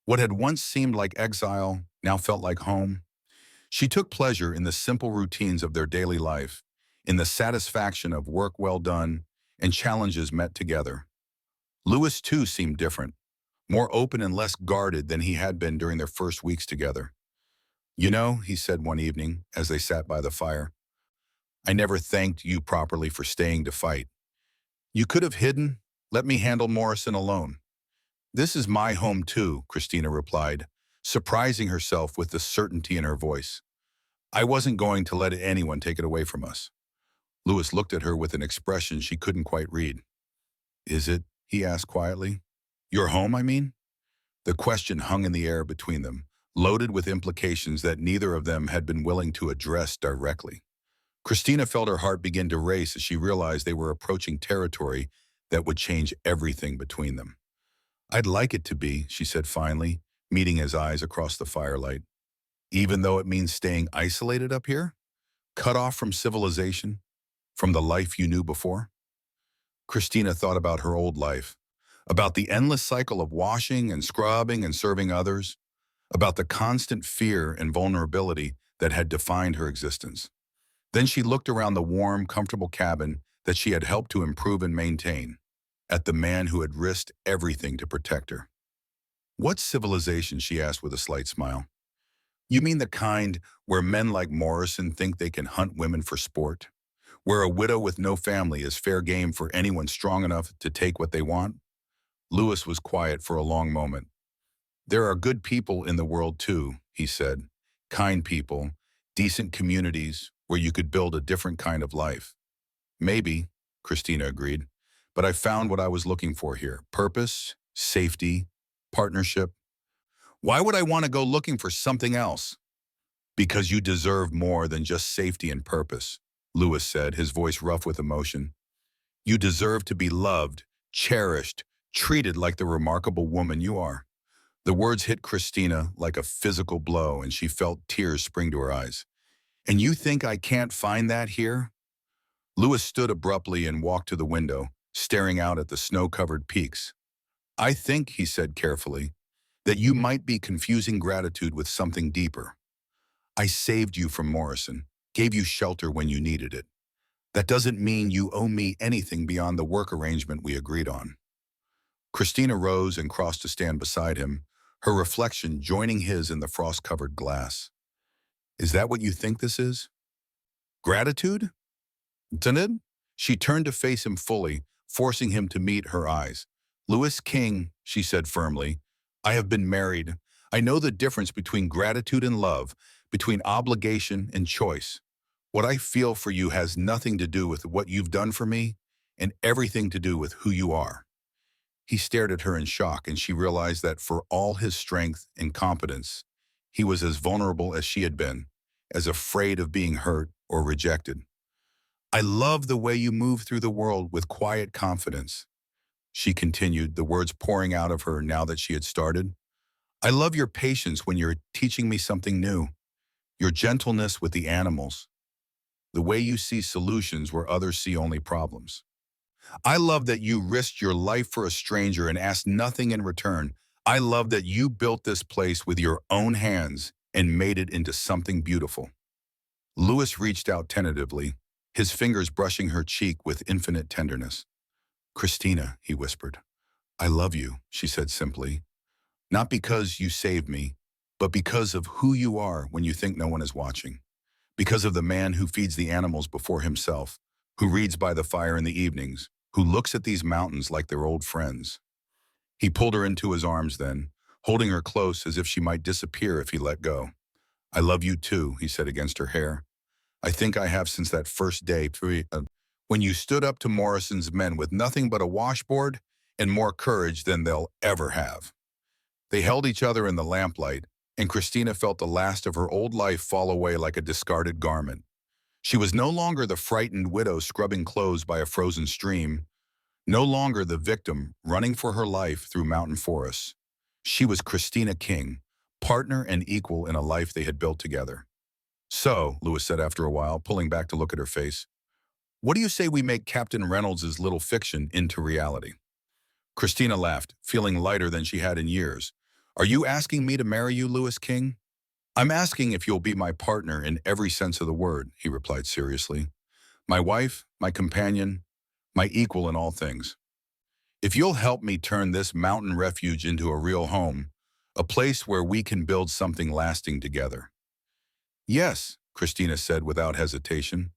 What had once seemed like exile now felt like home. She took pleasure in the simple routines of their daily life, in the satisfaction of work well done and challenges met together. Louis, too, seemed different, more open and less guarded than he had been during their first weeks together. "You know," he said one evening as they sat by the fire, "I never thanked you properly for staying to fight. You could have hidden, let me handle Morrison alone." "This is my home too," Christina replied, surprising herself with the certainty in her voice. "I wasn't going to let anyone take it away from us." Louis looked at her with an expression she couldn't quite read. "Is it?" he asked quietly. "Your home, I mean?" The question hung in the air between them, loaded with implications that neither of them had been willing to address directly. Christina felt her heart begin to race as she realized they were approaching territory that would change everything between them. "I'd like it to be," she said finally, meeting his eyes across the firelight. "Even though it means staying isolated up here? Cut off from civilization? From the life you knew before?" Christina thought about her old life, about the endless cycle of washing and scrubbing and serving others, about the constant fear and vulnerability that had defined her existence. Then she looked around the warm, comfortable cabin that she had helped to improve and maintain, at the man who had risked everything to protect her. "What's civilization?" she asked with a slight smile. "You mean the kind where men like Morrison think they can hunt women for sport? where a widow with no family is fair game for anyone strong enough to take what they want? Lewis was quiet for a long moment. There are good people in the world too, he said. Kind people, decent communities where you could build a different kind of life. Maybe, Christina agreed, but I found what I was looking for here. Purpose, safety, partnership. Why would I want to go looking for something else? Because you deserve more than just safety and purpose, Lewis said, his voice rough with emotion. You deserve to be loved, cherished, treated like the remarkable woman you are. The words hit Christina like a physical blow, and she felt tears spring to her eyes. And you think I can't find that here? Lewis stood abruptly and walked to the window, staring out at the snow-covered peaks. I think, he said carefully, that you might be confusing gratitude with something deeper. I saved you from Morrison, gave you shelter when you needed it. That doesn't mean you owe me anything beyond the work arrangement we agreed on. Christina rose and crossed to stand beside him, her reflection joining his in the frost-covered glass. Is that what you think this is? Gratitude? Isn't it? She turned to face him fully, forcing him to meet her eyes. Lewis King, she said firmly, I have been married. I know the difference between gratitude and love, between obligation and choice. What I feel for you has nothing to do with what you've done for me and everything to do with who you are. He stared at her in shock, and she realized that for all his strength and competence, he was as vulnerable as she had been, as afraid of being hurt or rejected. I love the way you move through the world with quiet confidence, she continued, the words pouring out of her now that she had started. I love your patience when you're teaching me something new, your gentleness with the animals, the way you see solutions where others see only problems. I love that you risked your life for a stranger and asked nothing in return. I love that you built this place with your own hands and made it into something beautiful. Lewis reached out tentatively, his fingers brushing her cheek with infinite tenderness. Christina, he whispered. I love you, she said simply. Not because you saved me, but because of who you are when you think no one is watching. Because of the man who feeds the animals before himself, who reads by the fire in the evenings, who looks at these mountains like they're old friends. He pulled her into his arms then, holding her close as if she might disappear if he let go. I love you too, he said against her hair. I think I have since that first day when you stood up to Morrison's men with nothing but a washboard and more courage than they'll ever have. They held each other in the lamplight, and Christina felt the last of her old life fall away like a discarded garment. She was no longer the frightened widow scrubbing clothes by a frozen stream, no longer the victim running for her life through mountain forests. She was Christina King, partner and equal in a life they had built together. So, Lewis said after a while, pulling back to look at her face, what do you say we make Captain Reynolds' little fiction into reality? Christina laughed, feeling lighter than she had in years. Are you asking me to marry you, Lewis King? I'm asking if you'll be my partner in every sense of the word, he replied seriously. My wife, my companion, my equal in all things. If you'll help me turn this mountain refuge into a real home, a place where we can build something lasting together. Yes, Christina said without hesitation.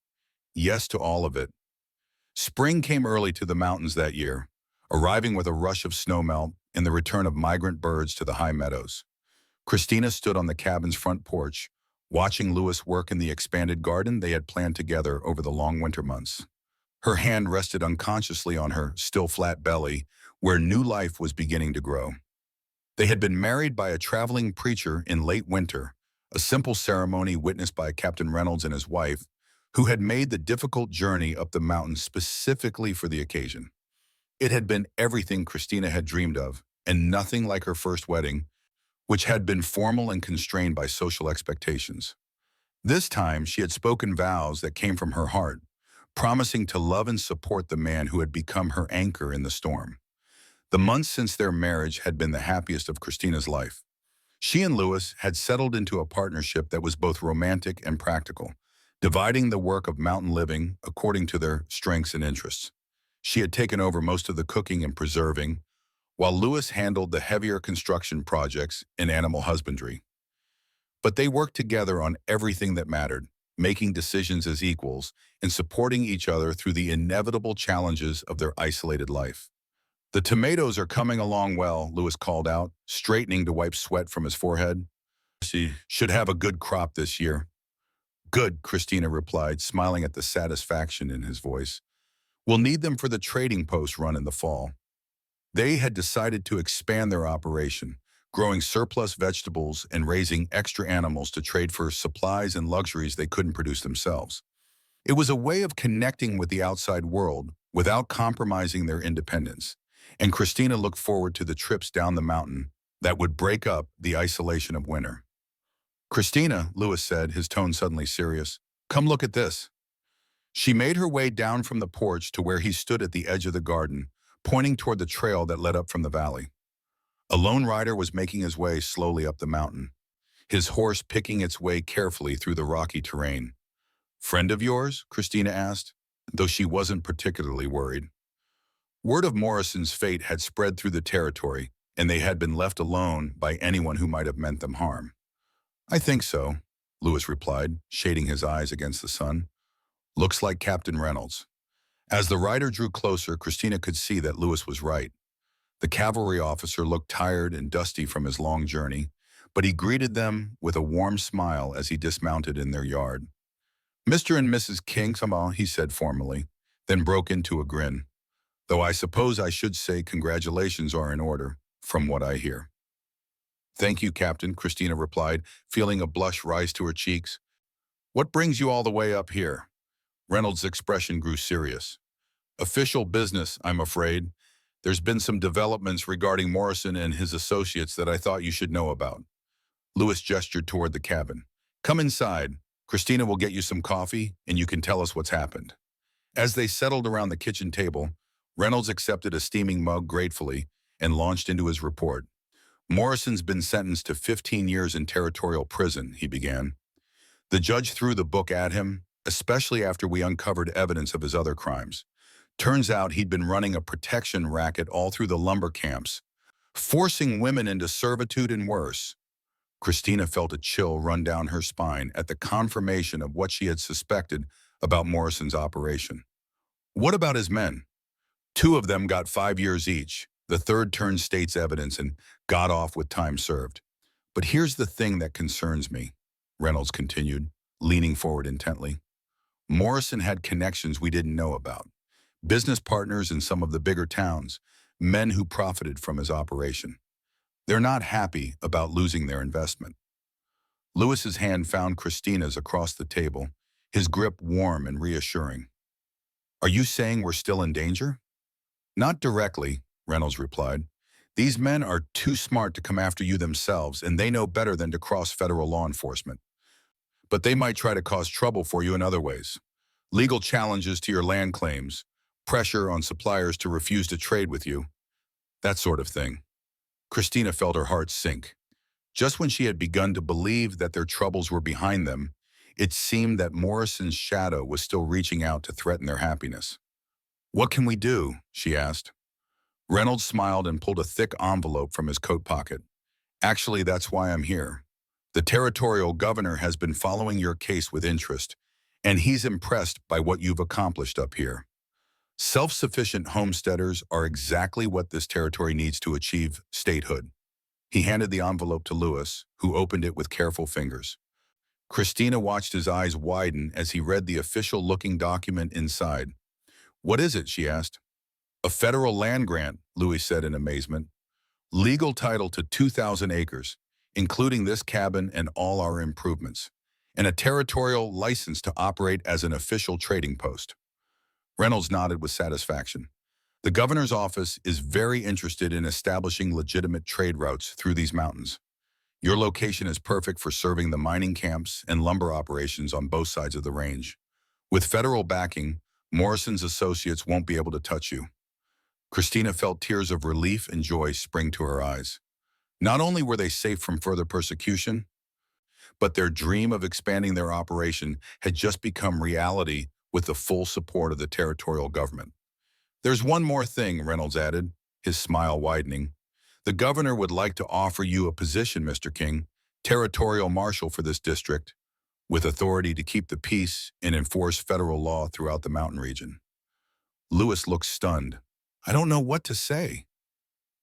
Yes to all of it. Spring came early to the mountains that year, arriving with a rush of snowmelt and the return of migrant birds to the high meadows. Christina stood on the cabin's front porch, watching Lewis work in the expanded garden they had planned together over the long winter months. Her hand rested unconsciously on her still flat belly, where new life was beginning to grow. They had been married by a traveling preacher in late winter, a simple ceremony witnessed by Captain Reynolds and his wife, who had made the difficult journey up the mountain specifically for the occasion. It had been everything Christina had dreamed of, and nothing like her first wedding, which had been formal and constrained by social expectations. This time, she had spoken vows that came from her heart, promising to love and support the man who had become her anchor in the storm. The months since their marriage had been the happiest of Christina's life. She and Lewis had settled into a partnership that was both romantic and practical, dividing the work of mountain living according to their strengths and interests. She had taken over most of the cooking and preserving, while Lewis handled the heavier construction projects and animal husbandry. But they worked together on everything that mattered, making decisions as equals, and supporting each other through the inevitable challenges of their isolated life. "The tomatoes are coming along well," Lewis called out, straightening to wipe sweat from his forehead. "She should have a good crop this year." "Good," Christina replied, smiling at the satisfaction in his voice. "We'll need them for the trading post run in the fall." They had decided to expand their operation, growing surplus vegetables and raising extra animals to trade for supplies and luxuries they couldn't produce themselves. It was a way of connecting with the outside world without compromising their independence, and Christina looked forward to the trips down the mountain that would break up the isolation of winter. "Christina," Lewis said, his tone suddenly serious, "come look at this." She made her way down from the porch to where he stood at the edge of the garden, pointing toward the trail that led up from the valley. A lone rider was making his way slowly up the mountain, his horse picking its way carefully through the rocky terrain. "Friend of yours?" Christina asked, though she wasn't particularly worried. Word of Morrison's fate had spread through the territory, and they had been left alone by anyone who might have meant them harm. "I think so," Lewis replied, shading his eyes against the sun. "Looks like Captain Reynolds." As the rider drew closer, Christina could see that Lewis was right. The cavalry officer looked tired and dusty from his long journey, but he greeted them with a warm smile as he dismounted in their yard. "Mr. and Mrs. King, somehow," he said formally, then broke into a grin. "Though I suppose I should say congratulations are in order, from what I hear." "Thank you, Captain," Christina replied, feeling a blush rise to her cheeks. "What brings you all the way up here?" Reynolds' expression grew serious. "Official business, I'm afraid. There's been some developments regarding Morrison and his associates that I thought you should know about." Lewis gestured toward the cabin. "Come inside. Christina will get you some coffee, and you can tell us what's happened." As they settled around the kitchen table, Reynolds accepted a steaming mug gratefully and launched into his report. "Morrison's been sentenced to 15 years in territorial prison," he began. "The judge threw the book at him, especially after we uncovered evidence of his other crimes. Turns out he'd been running a protection racket all through the lumber camps, forcing women into servitude and worse." Christina felt a chill run down her spine at the confirmation of what she had suspected about Morrison's operation. "What about his men?" "Two of them got 5 years each. The third turned state's evidence and got off with time served. But here's the thing that concerns me," Reynolds continued, leaning forward intently. "Morrison had connections we didn't know about. Business partners in some of the bigger towns, men who profited from his operation. They're not happy about losing their investment." Lewis's hand found Christina's across the table, his grip warm and reassuring. "Are you saying we're still in danger?" "Not directly," Reynolds replied. "These men are too smart to come after you themselves, and they know better than to cross federal law enforcement. But they might try to cause trouble for you in other ways. Legal challenges to your land claims, pressure on suppliers to refuse to trade with you, that sort of thing." Christina felt her heart sink. Just when she had begun to believe that their troubles were behind them, it seemed that Morrison's shadow was still reaching out to threaten their happiness. "What can we do?" she asked. Reynolds smiled and pulled a thick envelope from his coat pocket. "Actually, that's why I'm here. The territorial governor has been following your case with interest, and he's impressed by what you've accomplished up here. Self-sufficient homesteaders are exactly what this territory needs to achieve statehood." He handed the envelope to Lewis, who opened it with careful fingers. Christina watched his eyes widen as he read the official-looking document inside. "What is it?" she asked. "A federal land grant," Louis said in amazement. "Legal title to 2,000 acres, including this cabin and all our improvements, and a territorial license to operate as an official trading post." Reynolds nodded with satisfaction. "The governor's office is very interested in establishing legitimate trade routes through these mountains. Your location is perfect for serving the mining camps and lumber operations on both sides of the range. With federal backing, Morrison's associates won't be able to touch you." Christina felt tears of relief and joy spring to her eyes. Not only were they safe from further persecution, but their dream of expanding their operation had just become reality with the full support of the territorial government. "There's one more thing," Reynolds added, his smile widening. "The governor would like to offer you a position, Mr. King, territorial marshal for this district. with authority to keep the peace and enforce federal law throughout the mountain region. Lewis looked stunned. I don't know what to say.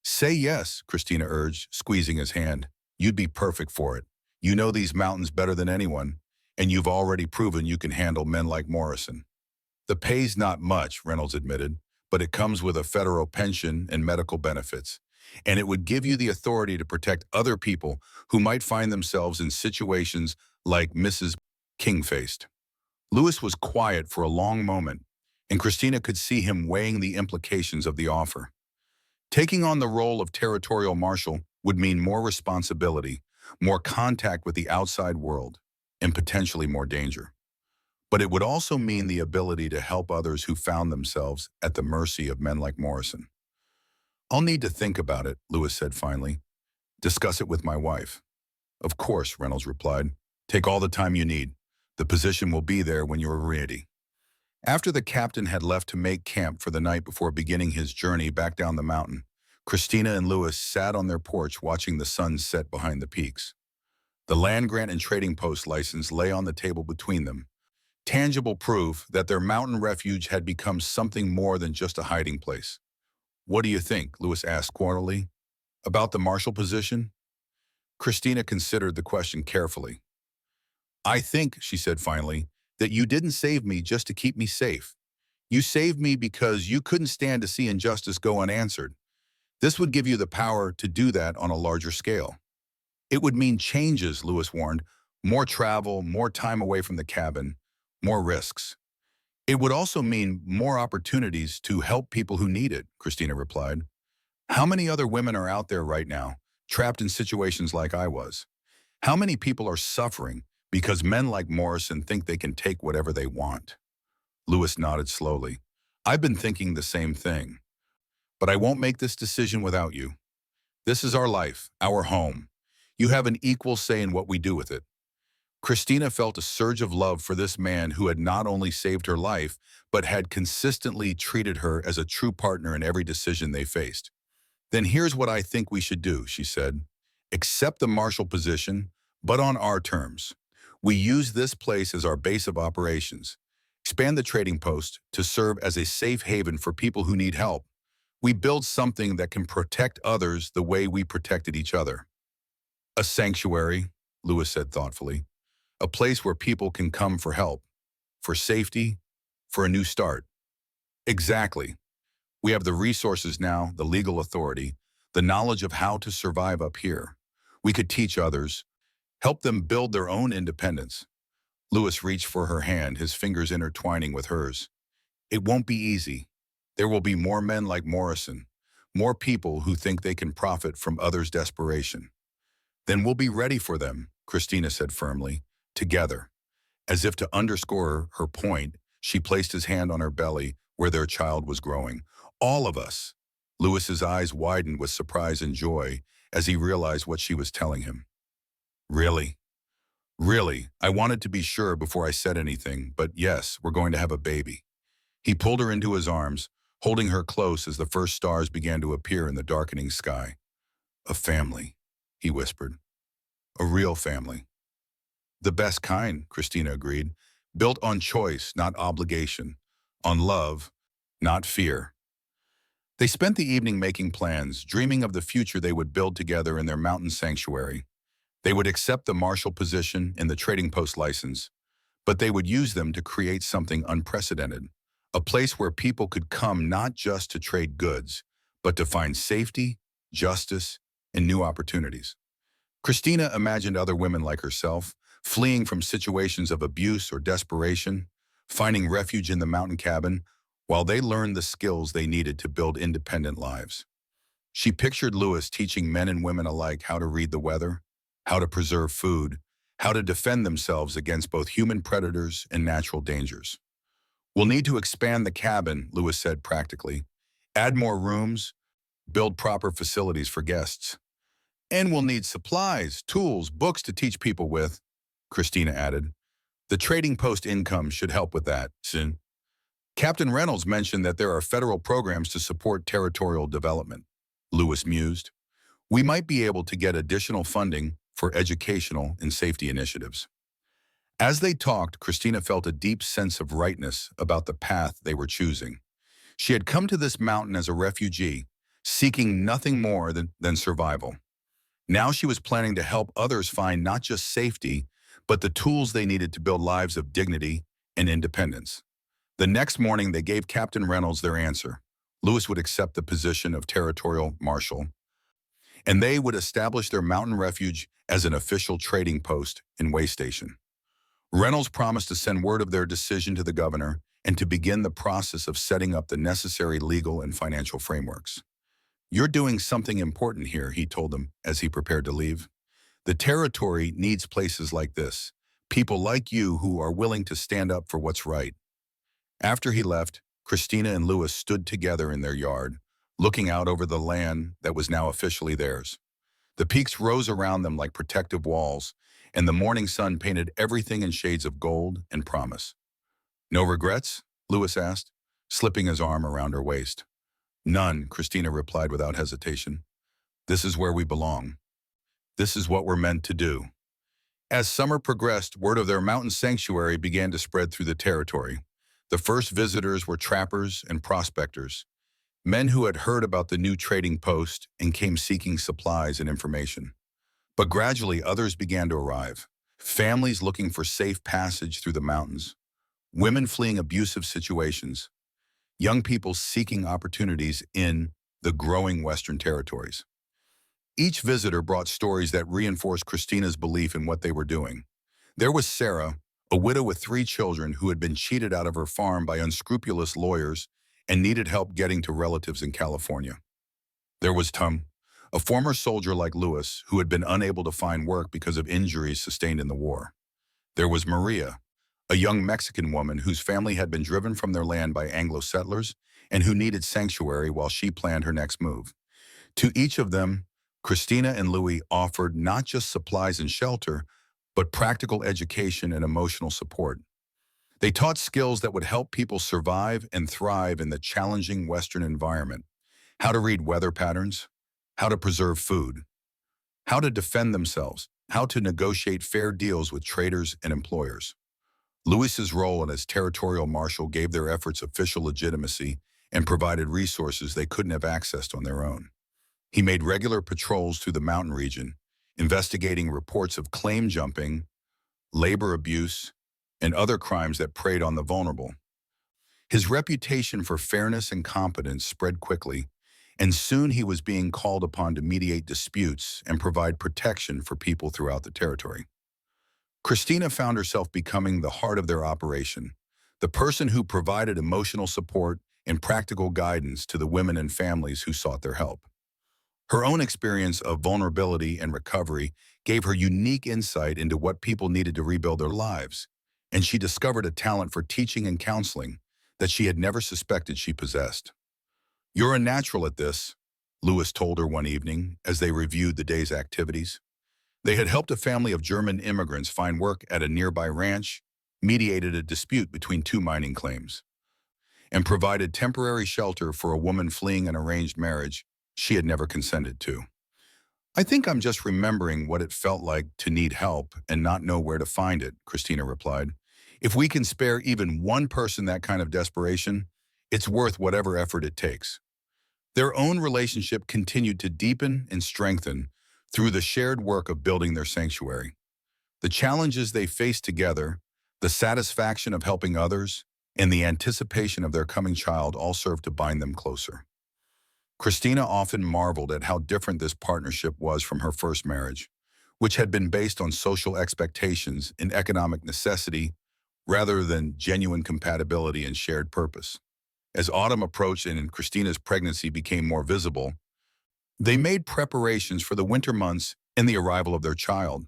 Say yes, Christina urged, squeezing his hand. You'd be perfect for it. You know these mountains better than anyone, and you've already proven you can handle men like Morrison. The pay's not much, Reynolds admitted, but it comes with a federal pension and medical benefits, and it would give you the authority to protect other people who might find themselves in situations like Mrs. King-faced. Lewis was quiet for a long moment, and Christina could see him weighing the implications of the offer. Taking on the role of territorial marshal would mean more responsibility, more contact with the outside world, and potentially more danger. But it would also mean the ability to help others who found themselves at the mercy of men like Morrison. I'll need to think about it, Lewis said finally. Discuss it with my wife. Of course, Reynolds replied. Take all the time you need. The position will be there when you're ready. After the captain had left to make camp for the night before beginning his journey back down the mountain, Christina and Lewis sat on their porch watching the sun set behind the peaks. The land grant and trading post license lay on the table between them, tangible proof that their mountain refuge had become something more than just a hiding place. What do you think? Lewis asked quietly. About the marshal position? Christina considered the question carefully. I think, she said finally, that you didn't save me just to keep me safe. You saved me because you couldn't stand to see injustice go unanswered. This would give you the power to do that on a larger scale. It would mean changes, Lewis warned. More travel, more time away from the cabin, more risks. It would also mean more opportunities to help people who need it, Christina replied. How many other women are out there right now, trapped in situations like I was? How many people are suffering because men like Morrison think they can take whatever they want? Lewis nodded slowly. I've been thinking the same thing. But I won't make this decision without you. This is our life, our home. You have an equal say in what we do with it. Christina felt a surge of love for this man who had not only saved her life, but had consistently treated her as a true partner in every decision they faced. Then here's what I think we should do, she said. Accept the marshal position, but on our terms. We use this place as our base of operations. Expand the trading post to serve as a safe haven for people who need help. We build something that can protect others the way we protected each other. A sanctuary, Lewis said thoughtfully. A place where people can come for help, for safety, for a new start. Exactly. We have the resources now, the legal authority, the knowledge of how to survive up here. We could teach others, help them build their own independence. Lewis reached for her hand, his fingers intertwining with hers. It won't be easy. There will be more men like Morrison, more people who think they can profit from others' desperation. Then we'll be ready for them, Christina said firmly, together. As if to underscore her point, she placed his hand on her belly where their child was growing. All of us. Lewis's eyes widened with surprise and joy as he realized what she was telling him. Really? Really, I wanted to be sure before I said anything, but yes, we're going to have a baby. He pulled her into his arms, holding her close as the first stars began to appear in the darkening sky. A family, he whispered. A real family. The best kind, Christina agreed, built on choice, not obligation, on love, not fear. They spent the evening making plans, dreaming of the future they would build together in their mountain sanctuary. They would accept the marshal position and the trading post license, but they would use them to create something unprecedented, a place where people could come not just to trade goods, but to find safety, justice, and new opportunities. Christina imagined other women like herself, fleeing from situations of abuse or desperation, finding refuge in the mountain cabin, while they learned the skills they needed to build independent lives. She pictured Lewis teaching men and women alike how to read the weather, how to preserve food, how to defend themselves against both human predators and natural dangers. We'll need to expand the cabin, Lewis said practically, add more rooms, build proper facilities for guests. And we'll need supplies, tools, books to teach people with, Christina added. The trading post income should help with that, soon. Captain Reynolds mentioned that there are federal programs to support territorial development, Lewis mused. We might be able to get additional funding for educational and safety initiatives. As they talked, Christina felt a deep sense of rightness about the path they were choosing. She had come to this mountain as a refugee, seeking nothing more than survival. Now she was planning to help others find not just safety, but the tools they needed to build lives of dignity and independence. The next morning, they gave Captain Reynolds their answer. Lewis would accept the position of territorial marshal, and they would establish their mountain refuge as an official trading post in Way Station. Reynolds promised to send word of their decision to the governor and to begin the process of setting up the necessary legal and financial frameworks. "You're doing something important here," he told them as he prepared to leave. "The territory needs places like this, people like you who are willing to stand up for what's right." After he left, Christina and Lewis stood together in their yard, looking out over the land that was now officially theirs. The peaks rose around them like protective walls, and the morning sun painted everything in shades of gold and promise. "No regrets?" Lewis asked, slipping his arm around her waist. "None," Christina replied without hesitation. "This is where we belong. This is what we're meant to do." As summer progressed, word of their mountain sanctuary began to spread through the territory. The first visitors were trappers and prospectors, men who had heard about the new trading post and came seeking supplies and information. But gradually others began to arrive, families looking for safe passage through the mountains, women fleeing abusive situations, young people seeking opportunities in the growing Western territories. Each visitor brought stories that reinforced Christina's belief in what they were doing. There was Sarah, a widow with 3 children who had been cheated out of her farm by unscrupulous lawyers and needed help getting to relatives in California. There was Tom, a former soldier like Lewis who had been unable to find work because of injuries sustained in the war. There was Maria, a young Mexican woman whose family had been driven from their land by Anglo settlers and who needed sanctuary while she planned her next move. To each of them, Christina and Louis offered not just supplies and shelter, but practical education and emotional support. They taught skills that would help people survive and thrive in the challenging Western environment: how to read weather patterns, how to preserve food, how to defend themselves, how to negotiate fair deals with traders and employers. Lewis's role as territorial marshal gave their efforts official legitimacy and provided resources they couldn't have accessed on their own. He made regular patrols through the mountain region, investigating reports of claim jumping, labor abuse, and other crimes that preyed on the vulnerable. His reputation for fairness and competence spread quickly, and soon he was being called upon to mediate disputes and provide protection for people throughout the territory. Christina found herself becoming the heart of their operation, the person who provided emotional support and practical guidance to the women and families who sought their help. Her own experience of vulnerability and recovery gave her unique insight into what people needed to rebuild their lives, and she discovered a talent for teaching and counseling that she had never suspected she possessed. "You're a natural at this," Lewis told her one evening as they reviewed the day's activities. They had helped a family of German immigrants find work at a nearby ranch, mediated a dispute between 2 mining claims, and provided temporary shelter for a woman fleeing an arranged marriage she had never consented to. "I think I'm just remembering what it felt like to need help and not know where to find it," Christina replied. "If we can spare even one person that kind of desperation, it's worth whatever effort it takes." Their own relationship continued to deepen and strengthen through the shared work of building their sanctuary. The challenges they faced together, the satisfaction of helping others, and the anticipation of their coming child all served to bind them closer. Christina often marveled at how different this partnership was from her first marriage, which had been based on social expectations and economic necessity rather than genuine compatibility and shared purpose. As autumn approached and Christina's pregnancy became more visible, they made preparations for the winter months and the arrival of their child.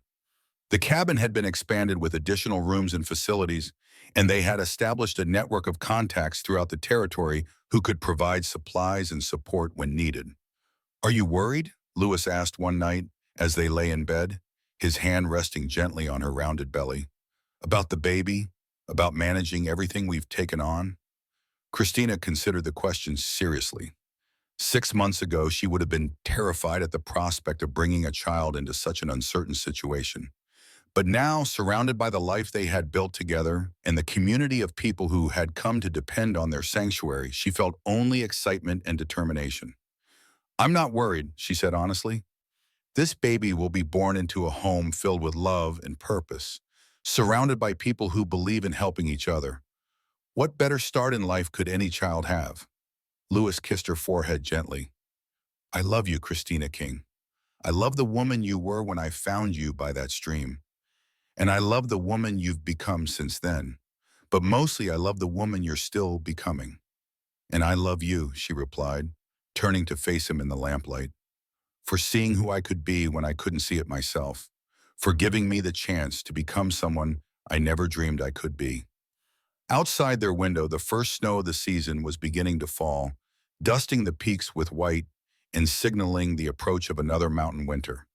The cabin had been expanded with additional rooms and facilities, and they had established a network of contacts throughout the territory who could provide supplies and support when needed. "Are you worried?" Lewis asked one night as they lay in bed, his hand resting gently on her rounded belly. "About the baby? About managing everything we've taken on?" Christina considered the question seriously. 6 months ago, she would have been terrified at the prospect of bringing a child into such an uncertain situation. But now, surrounded by the life they had built together and the community of people who had come to depend on their sanctuary, she felt only excitement and determination. "I'm not worried," she said honestly. "This baby will be born into a home filled with love and purpose, surrounded by people who believe in helping each other. What better start in life could any child have?" Lewis kissed her forehead gently. "I love you, Christina King. I love the woman you were when I found you by that stream. And I love the woman you've become since then. But mostly I love the woman you're still becoming." "And I love you," she replied, turning to face him in the lamplight, "for seeing who I could be when I couldn't see it myself, for giving me the chance to become someone I never dreamed I could be." Outside their window, the first snow of the season was beginning to fall, dusting the peaks with white and signaling the approach of another mountain winter.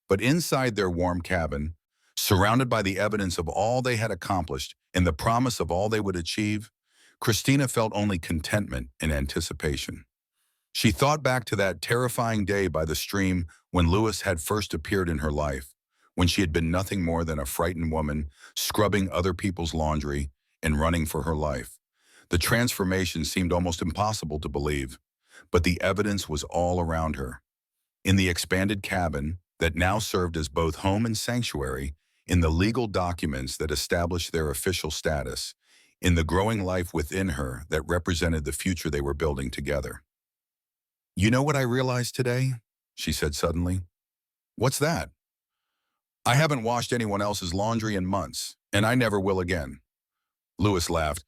But inside their warm cabin, surrounded by the evidence of all they had accomplished and the promise of all they would achieve, Christina felt only contentment and anticipation. She thought back to that terrifying day by the stream when Lewis had first appeared in her life, when she had been nothing more than a frightened woman, scrubbing other people's laundry and running for her life. The transformation seemed almost impossible to believe, but the evidence was all around her. In the expanded cabin that now served as both home and sanctuary, in the legal documents that established their official status, in the growing life within her that represented the future they were building together. "You know what I realized today?" she said suddenly. "What's that?" "I haven't washed anyone else's laundry in months, and I never will again." Lewis laughed,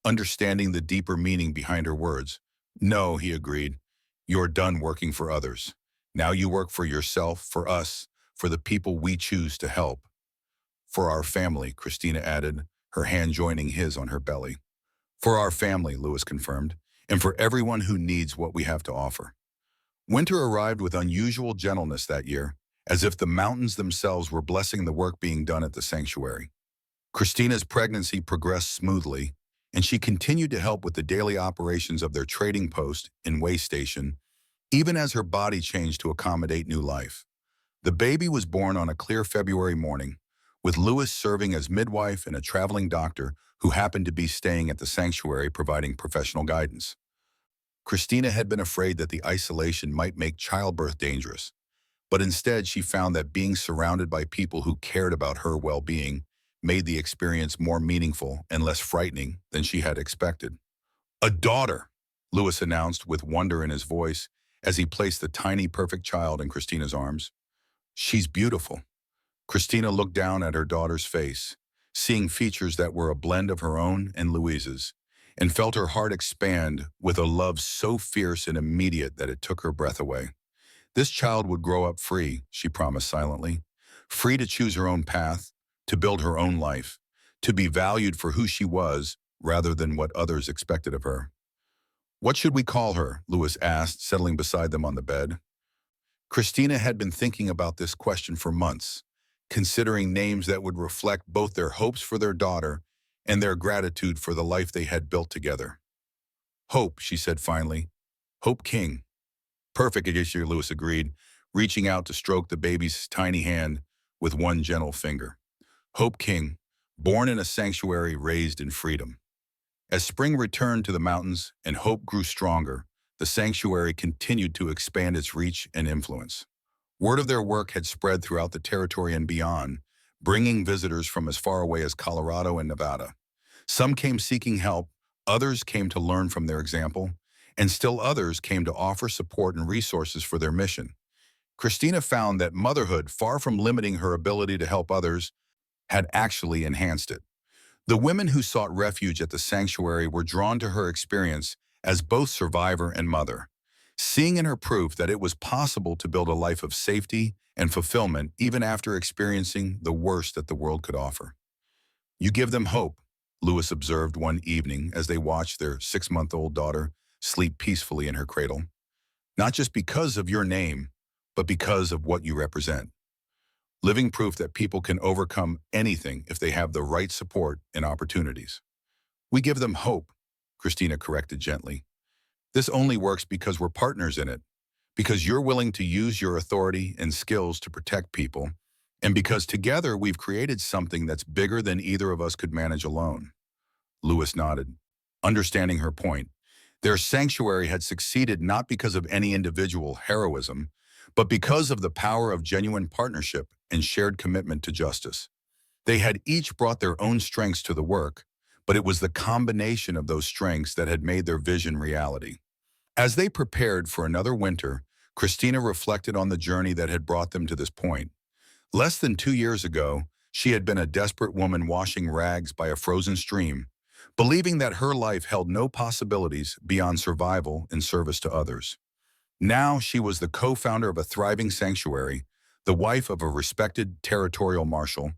understanding the deeper meaning behind her words. "No," he agreed. "You're done working for others. Now you work for yourself, for us, for the people we choose to help." "For our family," Christina added, her hand joining his on her belly. "For our family," Lewis confirmed, "and for everyone who needs what we have to offer." Winter arrived with unusual gentleness that year, as if the mountains themselves were blessing the work being done at the sanctuary. Christina's pregnancy progressed smoothly, and she continued to help with the daily operations of their trading post and way station, even as her body changed to accommodate new life. The baby was born on a clear February morning, with Lewis serving as midwife and a traveling doctor who happened to be staying at the sanctuary providing professional guidance. Christina had been afraid that the isolation might make childbirth dangerous, but instead she found that being surrounded by people who cared about her well-being made the experience more meaningful and less frightening than she had expected. "A daughter," Lewis announced with wonder in his voice as he placed the tiny perfect child in Christina's arms. "She's beautiful." Christina looked down at her daughter's face, seeing features that were a blend of her own and Louise's, and felt her heart expand with a love so fierce and immediate that it took her breath away. This child would grow up free, she promised silently, free to choose her own path, to build her own life, to be valued for who she was rather than what others expected of her. "What should we call her?" Lewis asked, settling beside them on the bed. Christina had been thinking about this question for months, considering names that would reflect both their hopes for their daughter and their gratitude for the life they had built together. "Hope," she said finally. "Hope King." "Perfect, issue," Lewis agreed, reaching out to stroke the baby's tiny hand with one gentle finger. Hope King, born in a sanctuary raised in freedom. As spring returned to the mountains and hope grew stronger, the sanctuary continued to expand its reach and influence. Word of their work had spread throughout the territory and beyond, bringing visitors from as far away as Colorado and Nevada. Some came seeking help, others came to learn from their example, and still others came to offer support and resources for their mission. Christina found that motherhood, far from limiting her ability to help others, had actually enhanced it. The women who sought refuge at the sanctuary were drawn to her experience as both survivor and mother, seeing in her proof that it was possible to build a life of safety and fulfillment even after experiencing the worst that the world could offer. "You give them hope," Lewis observed one evening as they watched their 6-month-old daughter sleep peacefully in her cradle. "Not just because of your name, but because of what you represent. Living proof that people can overcome anything if they have the right support and opportunities." "We give them hope," Christina corrected gently. "This only works because we're partners in it, because you're willing to use your authority and skills to protect people, And because together we've created something that's bigger than either of us could manage alone. Lewis nodded, understanding her point. Their sanctuary had succeeded not because of any individual heroism, but because of the power of genuine partnership and shared commitment to justice. They had each brought their own strengths to the work, but it was the combination of those strengths that had made their vision reality. As they prepared for another winter, Christina reflected on the journey that had brought them to this point. Less than 2 years ago, she had been a desperate woman washing rags by a frozen stream, believing that her life held no possibilities beyond survival and service to others. Now she was the co-founder of a thriving sanctuary, the wife of a respected territorial marshal,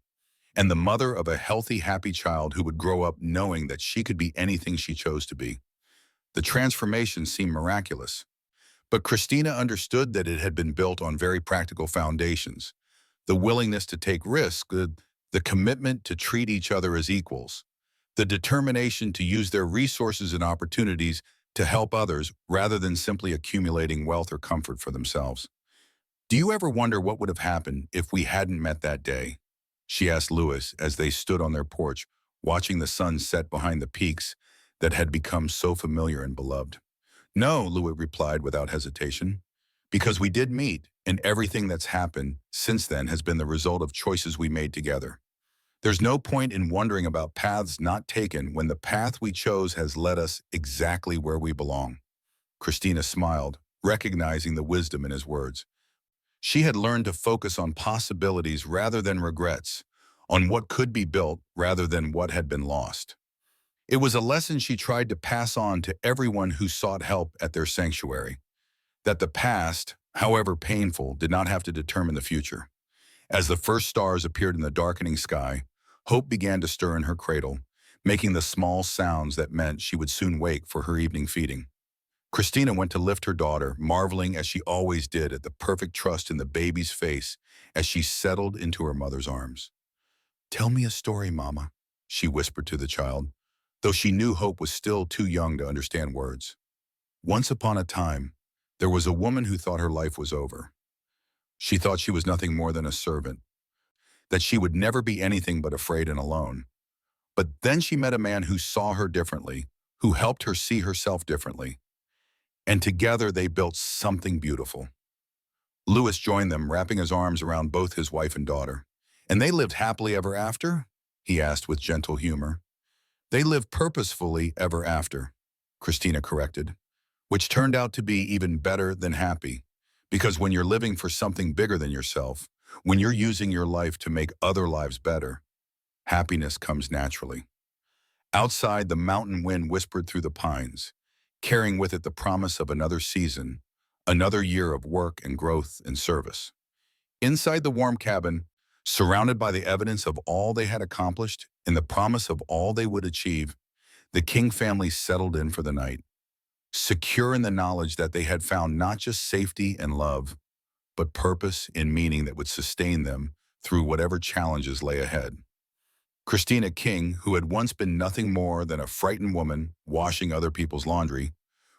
and the mother of a healthy, happy child who would grow up knowing that she could be anything she chose to be. The transformation seemed miraculous, but Christina understood that it had been built on very practical foundations: the willingness to take risks, the commitment to treat each other as equals, the determination to use their resources and opportunities to help others rather than simply accumulating wealth or comfort for themselves. "Do you ever wonder what would have happened if we hadn't met that day?" she asked Lewis as they stood on their porch, watching the sun set behind the peaks that had become so familiar and beloved. "No," Lewis replied without hesitation, "because we did meet, and everything that's happened since then has been the result of choices we made together. There's no point in wondering about paths not taken when the path we chose has led us exactly where we belong." Christina smiled, recognizing the wisdom in his words. She had learned to focus on possibilities rather than regrets, on what could be built rather than what had been lost. It was a lesson she tried to pass on to everyone who sought help at their sanctuary, that the past, however painful, did not have to determine the future. As the first stars appeared in the darkening sky, hope began to stir in her cradle, making the small sounds that meant she would soon wake for her evening feeding. Christina went to lift her daughter, marveling as she always did at the perfect trust in the baby's face as she settled into her mother's arms. "Tell me a story, Mama," she whispered to the child, though she knew Hope was still too young to understand words. "Once upon a time, there was a woman who thought her life was over. She thought she was nothing more than a servant, that she would never be anything but afraid and alone. But then she met a man who saw her differently, who helped her see herself differently. And together they built something beautiful." Lewis joined them, wrapping his arms around both his wife and daughter. "And they lived happily ever after?" he asked with gentle humor. "They lived purposefully ever after," Christina corrected, "which turned out to be even better than happy. Because when you're living for something bigger than yourself, when you're using your life to make other lives better, happiness comes naturally." Outside, the mountain wind whispered through the pines, carrying with it the promise of another season, another year of work and growth and service. Inside the warm cabin, surrounded by the evidence of all they had accomplished and the promise of all they would achieve, the King family settled in for the night, secure in the knowledge that they had found not just safety and love, but purpose and meaning that would sustain them through whatever challenges lay ahead. Christina King, who had once been nothing more than a frightened woman washing other people's laundry,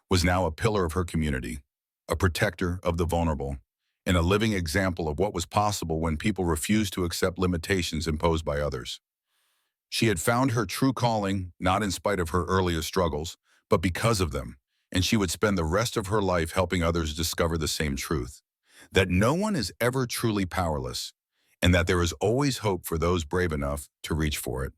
was now a pillar of her community, a protector of the vulnerable, and a living example of what was possible when people refused to accept limitations imposed by others. She had found her true calling, not in spite of her earliest struggles, but because of them, and she would spend the rest of her life helping others discover the same truth: that no one is ever truly powerless, and that there is always hope for those brave enough to reach for it.